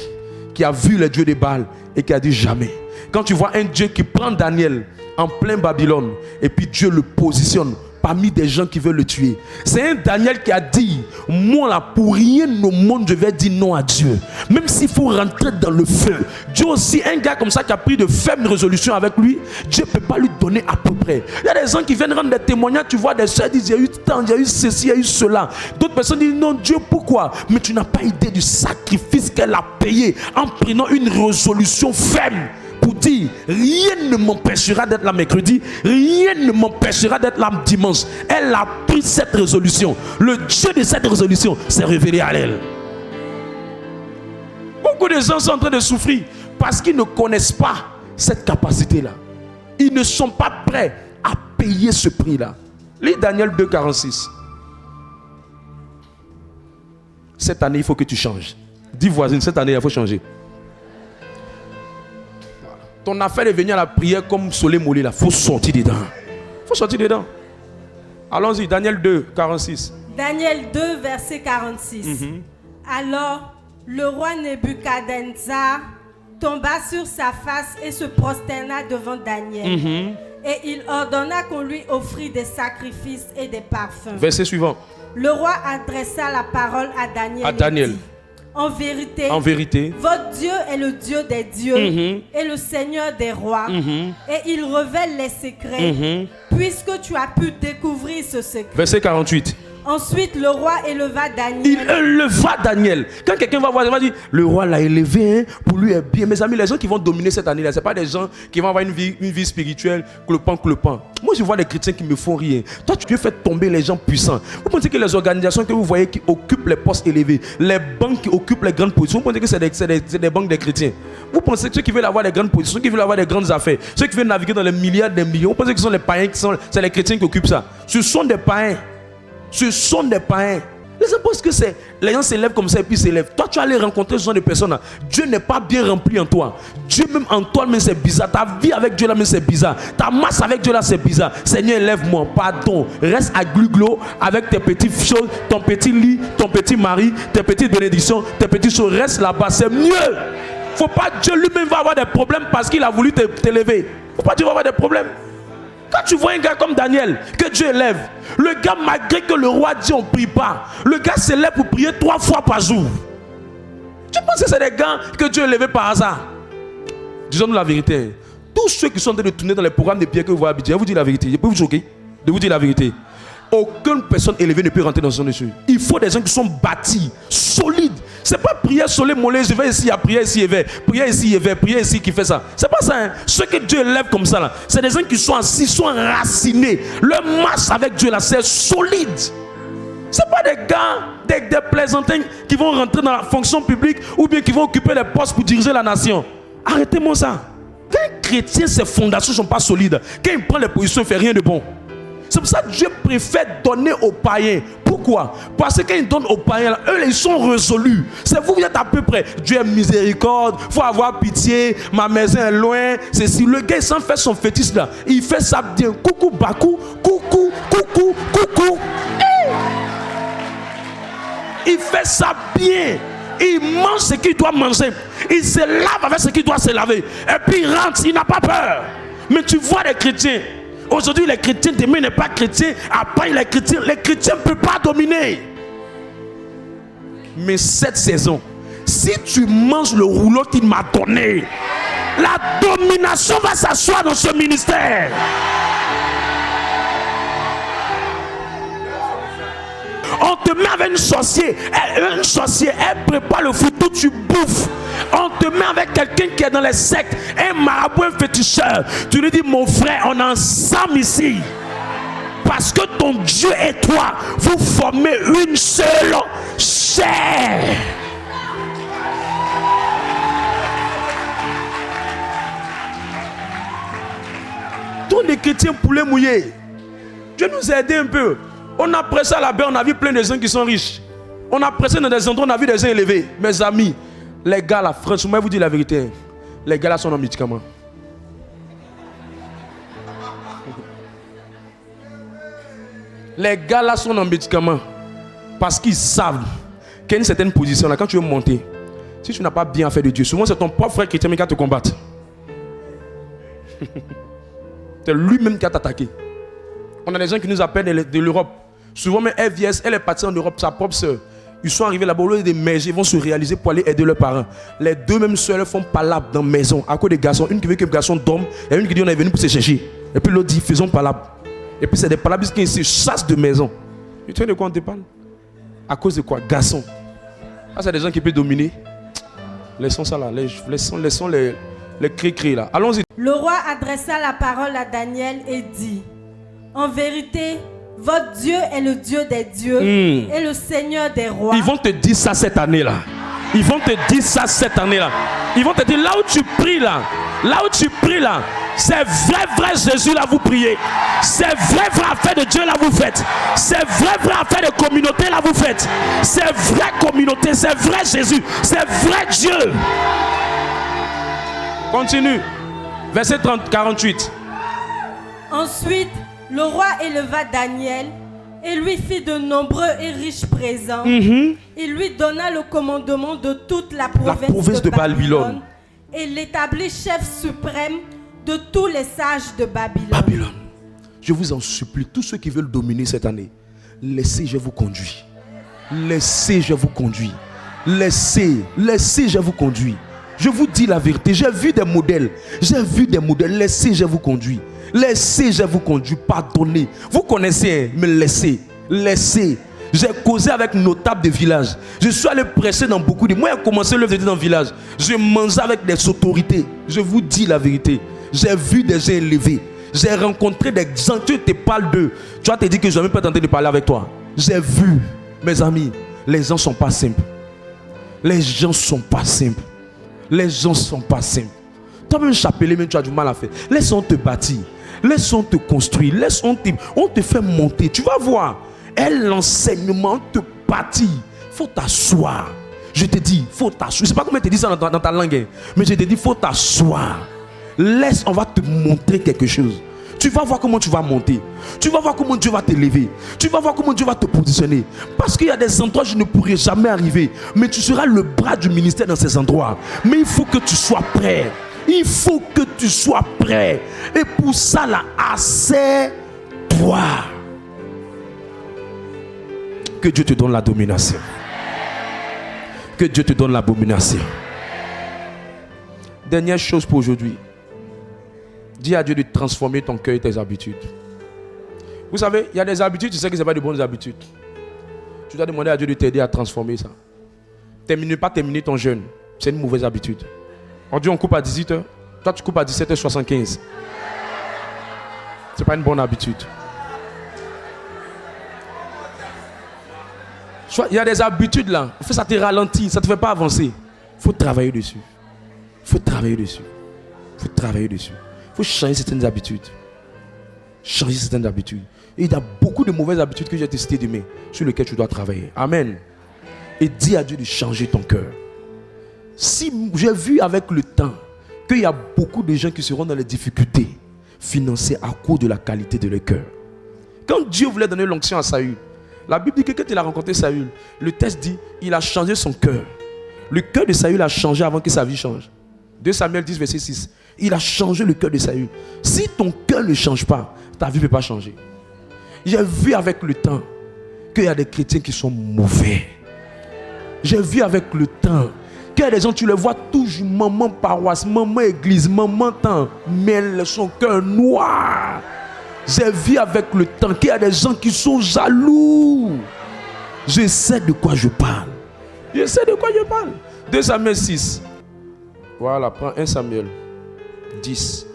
qui a vu le Dieu de Baal et qui a dit jamais. Quand tu vois un Dieu qui prend Daniel en plein Babylone et puis Dieu le positionne parmi des gens qui veulent le tuer, c'est un Daniel qui a dit: moi là, pour rien au monde je vais dire non à Dieu, même s'il faut rentrer dans le feu. Dieu aussi, un gars comme ça qui a pris de fermes résolutions avec lui, Dieu ne peut pas lui donner à peu près. Il y a des gens qui viennent rendre des témoignages, tu vois des soeurs disent: il y a eu tant, il y a eu ceci, il y a eu cela. D'autres personnes disent: non Dieu, pourquoi? Mais tu n'as pas idée du sacrifice qu'elle a payé en prenant une résolution ferme pour dire: rien ne m'empêchera d'être là mercredi, rien ne m'empêchera d'être là dimanche. Elle a pris cette résolution. Le Dieu de cette résolution s'est révélé à elle. Beaucoup de gens sont en train de souffrir parce qu'ils ne connaissent pas cette capacité-là. Ils ne sont pas prêts à payer ce prix-là. Lis Daniel 2,46. cette année, il faut que tu changes. Dis voisine, cette année, il faut changer. Voilà. Ton affaire est venue à la prière comme soleil mollet là. Il faut sortir dedans. Il faut sortir dedans. Allons-y, Daniel 2, 46. Daniel 2, verset 46. Alors, le roi Nebuchadnezzar tomba sur sa face et se prosterna devant Daniel. Et il ordonna qu'on lui offrit des sacrifices et des parfums. Verset suivant. Le roi adressa la parole à Daniel. Et dit, en vérité, votre Dieu est le Dieu des dieux et le Seigneur des rois. Et il révèle les secrets, puisque tu as pu découvrir ce secret. Verset 48. Ensuite, le roi éleva Daniel. Il éleva Daniel. Quand quelqu'un va voir, il va dire, le roi l'a élevé, hein, pour lui est bien. Mes amis, les gens qui vont dominer cette année-là, ce n'est pas des gens qui vont avoir une vie spirituelle, clopant. Moi, je vois des chrétiens qui me font rire. Toi, tu veux faire tomber les gens puissants. Vous pensez que les organisations que vous voyez qui occupent les postes élevés, les banques qui occupent les grandes positions, vous pensez que c'est des banques des chrétiens? Vous pensez que ceux qui veulent avoir des grandes positions, ceux qui veulent avoir des grandes affaires, ceux qui veulent naviguer dans les milliards, des millions, vous pensez que ce sont les païens, c'est les chrétiens qui occupent ça? Ce sont des païens. Ce sont des païens. Les gens pensent que c'est. Les gens s'élèvent comme ça et puis s'élèvent. Toi, tu vas aller rencontrer ce genre de personnes-là. Dieu n'est pas bien rempli en toi. Dieu même en toi, mais c'est bizarre. Ta vie avec Dieu là, mais c'est bizarre. Ta masse avec Dieu là, c'est bizarre. Seigneur, élève-moi. Pardon. Reste à gluglo avec tes petites choses, ton petit lit, ton petit mari, tes petites bénédictions, tes petites choses. Reste là-bas. C'est mieux. Faut pas Dieu lui-même va avoir des problèmes parce qu'il a voulu t'élever. Faut pas Dieu va avoir des problèmes. Quand tu vois un gars comme Daniel, que Dieu élève, le gars, malgré que le roi dit on ne prie pas, le gars s'élève pour prier 3 fois par jour. Tu penses que c'est des gars que Dieu a élevés par hasard? Disons-nous la vérité. Tous ceux qui sont en train de tourner dans les programmes de prière que vous voyez à Abidjan, je vous dis la vérité. Je peux vous choquer de vous dire la vérité. Aucune personne élevée ne peut rentrer dans son dessus. Il faut des gens qui sont bâtis, solides. C'est pas prière soleil mollet, je vais ici, à prière ici, prière ici, prière ici qui fait ça. C'est pas ça. Hein. Ceux que Dieu élève comme ça, là, c'est des gens qui sont assis, sont enracinés. Leur masse avec Dieu là, c'est solide. C'est pas des gars, des plaisantins qui vont rentrer dans la fonction publique ou bien qui vont occuper les postes pour diriger la nation. Arrêtez-moi ça. Quand un chrétien, ses fondations ne sont pas solides, quand il prend les positions, il ne fait rien de bon. C'est pour ça que Dieu préfère donner aux païens. Pourquoi? Parce que quand ils donnent aux païens, là, eux, ils sont résolus. C'est vous, vous êtes à peu près. Dieu est miséricorde, il faut avoir pitié, ma maison est loin. C'est si le gars, il s'en fait son fétiche là, il fait ça bien. Coucou, bakou, coucou, coucou, coucou. Il fait ça bien. Il mange ce qu'il doit manger. Il se lave avec ce qu'il doit se laver. Et puis il rentre, il n'a pas peur. Mais tu vois les chrétiens. Aujourd'hui, les chrétiens, demain n'est pas chrétien. Après, les chrétiens ne peuvent pas dominer. Mais cette saison, si tu manges le rouleau qu'il m'a donné, la domination va s'asseoir dans ce ministère. On te met avec une sorcière, elle prépare le foutu, tu bouffes. On te met avec quelqu'un qui est dans les sectes, un marabout, un féticheur. Tu lui dis, mon frère, on est ensemble ici. Parce que ton Dieu et toi, vous formez une seule chair. Tous les chrétiens poulets mouillés. Dieu nous a aidés un peu. On a pressé à la baie, on a vu plein de gens qui sont riches. On a pressé dans des endroits, on a vu des gens élevés. Mes amis, les gars là, franchement, je vous dis la vérité. Les gars là sont en médicaments. Les gars là sont en médicaments. Parce qu'ils savent qu'il y a une certaine position là, quand tu veux monter, si tu n'as pas bien fait de Dieu, souvent c'est ton propre frère chrétien qui va te combattre. C'est lui-même qui a t'attaqué. On a des gens qui nous appellent de l'Europe. Souvent, même FVS, elle est partie en Europe, sa propre soeur. Ils sont arrivés là-bas, au lieu de merger, ils vont se réaliser pour aller aider leurs parents. Les deux mêmes soeurs font palabre dans la maison, à cause des garçons. Une qui veut que le garçon dorme, et une qui dit on est venu pour se chercher. Et puis l'autre dit faisons palabre. Et puis c'est des palabres qui se chassent de maison. Tu sais de quoi on te parle? À cause de quoi? Garçon. Ah, c'est des gens qui peuvent dominer. Laissons ça là, laissons les cris là. Allons-y. Le roi adressa la parole à Daniel et dit, en vérité, votre Dieu est le Dieu des dieux et le Seigneur des rois. Ils vont te dire ça cette année-là. Ils vont te dire ça cette année-là. Ils vont te dire là où tu pries là, C'est vrai Jésus là vous priez. C'est vrai affaire de Dieu là vous faites. C'est vrai affaire de communauté là vous faites. C'est vraie communauté, c'est vrai Jésus, c'est vrai Dieu. Continue. Verset 48. Ensuite, le roi éleva Daniel et lui fit de nombreux et riches présents. Il lui donna le commandement de toute la province de Babylone et l'établit chef suprême de tous les sages de Babylone. Je vous en supplie, tous ceux qui veulent dominer cette année, laissez, je vous conduis. Laissez, je vous conduis. Laissez, je vous conduis. Je vous dis la vérité, j'ai vu des modèles. Laissez, je vous conduis. Laissez, je vous conduis. Pardonnez. Vous connaissez, mais laissez. J'ai causé avec notables de village. Je suis allé prêcher dans beaucoup de... Moi, j'ai commencé l'œuvre de Dieu dans le village. Je mangeais avec des autorités. Je vous dis la vérité. J'ai vu des gens élevés. J'ai rencontré des gens. Tu te parles d'eux. Tu vas te dire que je n'ai même pas tenté de parler avec toi. J'ai vu, mes amis, les gens ne sont pas simples. Les gens ne sont pas simples. Toi-même, chapelet, même tu as du mal à faire. Laisse-on te bâtir. Laisse-on te construire. On te fait monter. Tu vas voir. L'enseignement te bâtit. Il faut t'asseoir. Je te dis, il faut t'asseoir. Je ne sais pas comment te dis ça dans ta langue, hein, mais je te dis, il faut t'asseoir. On va te montrer quelque chose. Tu vas voir comment tu vas monter. Tu vas voir comment Dieu va t'élever. Tu vas voir comment Dieu va te positionner. Parce qu'il y a des endroits où je ne pourrai jamais arriver. Mais tu seras le bras du ministère dans ces endroits. Mais il faut que tu sois prêt. Et pour ça, là, assez-toi. Que Dieu te donne la domination. Dernière chose pour aujourd'hui. Dis à Dieu de transformer ton cœur et tes habitudes. Vous savez, il y a des habitudes, tu sais que ce n'est pas de bonnes habitudes. Tu dois demander à Dieu de t'aider à transformer ça. Pas terminer ton jeûne. C'est une mauvaise habitude. On dit on coupe à 18h. Toi, tu coupes à 17h75. Ce n'est pas une bonne habitude. Il y a des habitudes là. En fait, ça te ralentit, ça ne te fait pas avancer. Il faut travailler dessus. Il faut changer certaines habitudes. Et il y a beaucoup de mauvaises habitudes que j'ai testées demain, sur lesquelles tu dois travailler. Amen. Et dis à Dieu de changer ton cœur. Si j'ai vu avec le temps qu'il y a beaucoup de gens qui seront dans les difficultés financières à cause de la qualité de leur cœur. Quand Dieu voulait donner l'onction à Saül, la Bible dit que quand il a rencontré Saül, le texte dit il a changé son cœur. Le cœur de Saül a changé avant que sa vie change. 2 Samuel 10, verset 6. Il a changé le cœur de Saül. Si ton cœur ne change pas, ta vie ne peut pas changer. J'ai vu avec le temps qu'il y a des chrétiens qui sont mauvais. J'ai vu avec le temps qu'il y a des gens, tu les vois toujours, maman paroisse, maman église, maman temps, mais son cœur noir. J'ai vu avec le temps qu'il y a des gens qui sont jaloux. Je sais de quoi je parle. 2 Samuel 6. Voilà, prends 1 Samuel 10.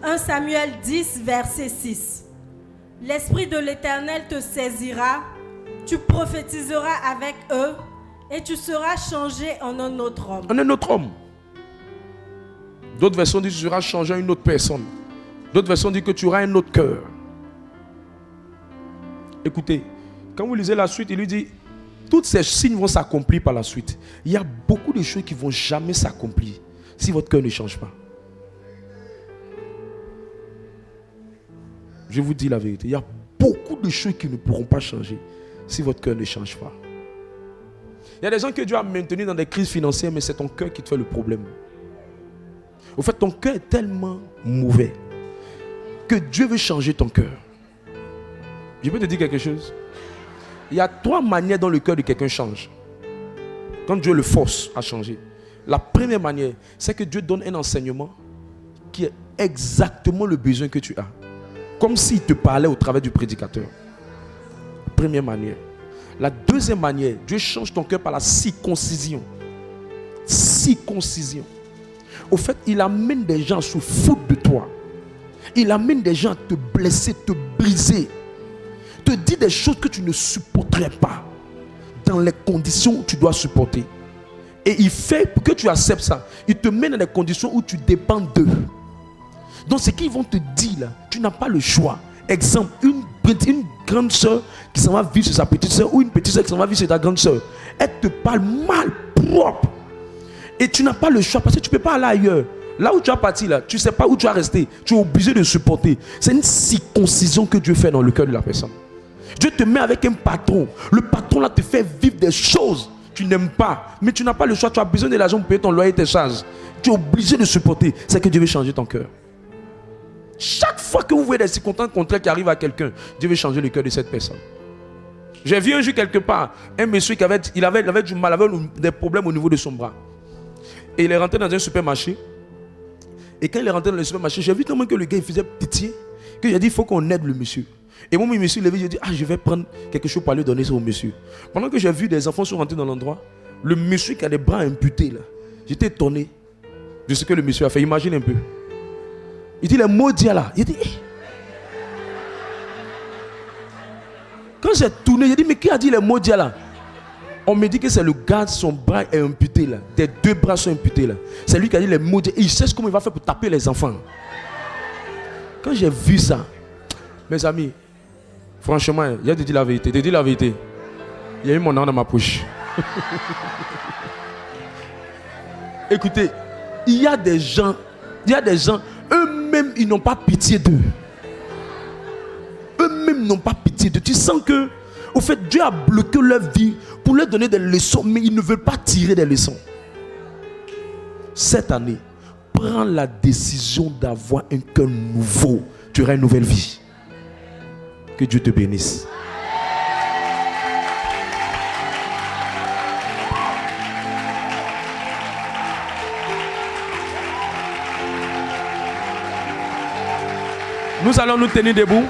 1 Samuel 10, verset 6. L'Esprit de l'Éternel te saisira, tu prophétiseras avec eux et tu seras changé en un autre homme. D'autres versions disent que tu seras changé en une autre personne. D'autres versions disent que tu auras un autre cœur. Écoutez, quand vous lisez la suite, il lui dit, toutes ces signes vont s'accomplir par la suite. Il y a beaucoup de choses qui ne vont jamais s'accomplir si votre cœur ne change pas. Je vous dis la vérité. Il y a beaucoup de choses qui ne pourront pas changer si votre cœur ne change pas. Il y a des gens que Dieu a maintenus dans des crises financières, mais c'est ton cœur qui te fait le problème. Au fait, ton cœur est tellement mauvais que Dieu veut changer ton cœur. Je peux te dire quelque chose? Il y a 3 manières dont le cœur de quelqu'un change. Quand Dieu le force à changer. La première manière, c'est que Dieu donne un enseignement qui est exactement le besoin que tu as. Comme s'il te parlait au travers du prédicateur. Première manière. La deuxième manière, Dieu change ton cœur par la circoncision. Circoncision. Au fait, il amène des gens à se foutre de toi. Il amène des gens à te blesser, te briser. Te dire des choses que tu ne supporterais pas dans les conditions où tu dois supporter. Et il fait pour que tu acceptes ça. Il te met dans des conditions où tu dépends d'eux. Donc ce qu'ils vont te dire là, tu n'as pas le choix. Exemple, une grande soeur qui s'en va vivre chez sa petite soeur, ou une petite soeur qui s'en va vivre chez ta grande soeur. Elle te parle mal, propre. Et tu n'as pas le choix parce que tu ne peux pas aller ailleurs. Là où tu as parti, là, tu ne sais pas où tu vas rester. Tu es obligé de supporter. C'est une circoncision que Dieu fait dans le cœur de la personne. Dieu te met avec un patron. Le patron là te fait vivre des choses que tu n'aimes pas. Mais tu n'as pas le choix. Tu as besoin de l'argent pour payer ton loyer et tes charges. Tu es obligé de supporter. C'est que Dieu veut changer ton cœur. Chaque fois que vous voyez des circonstances contraires qui arrivent à quelqu'un, Dieu veut changer le cœur de cette personne. J'ai vu un jour quelque part un monsieur qui avait du mal, avait des problèmes au niveau de son bras. Et il est rentré dans un supermarché. Et quand il est rentré dans le supermarché, j'ai vu tellement que le gars il faisait pitié, que j'ai dit il faut qu'on aide le monsieur. Et moi, mon monsieur levé, j'ai dit je vais prendre quelque chose pour aller donner ça au monsieur. Pendant que j'ai vu des enfants sont rentrés dans l'endroit, le monsieur qui a des bras amputés là, j'étais étonné de ce que le monsieur a fait. Imagine un peu. Il dit les maudits là. Il dit quand j'ai tourné, j'ai dit mais qui a dit les maudits là? On me dit que c'est le gars, son bras est amputé là. Tes deux bras sont amputés là. C'est lui qui a dit les maudits. Et il sait comment il va faire pour taper les enfants. Quand j'ai vu ça, mes amis, franchement, il a dit la vérité. Il dit la vérité. Il y a eu mon nom dans ma poche. Écoutez, il y a des gens, eux-mêmes, ils n'ont pas pitié d'eux. Eux-mêmes n'ont pas pitié d'eux. Tu sens que, au fait, Dieu a bloqué leur vie pour leur donner des leçons, mais ils ne veulent pas tirer des leçons. Cette année, prends la décision d'avoir un cœur nouveau. Tu auras une nouvelle vie. Que Dieu te bénisse. Nous allons nous tenir debout.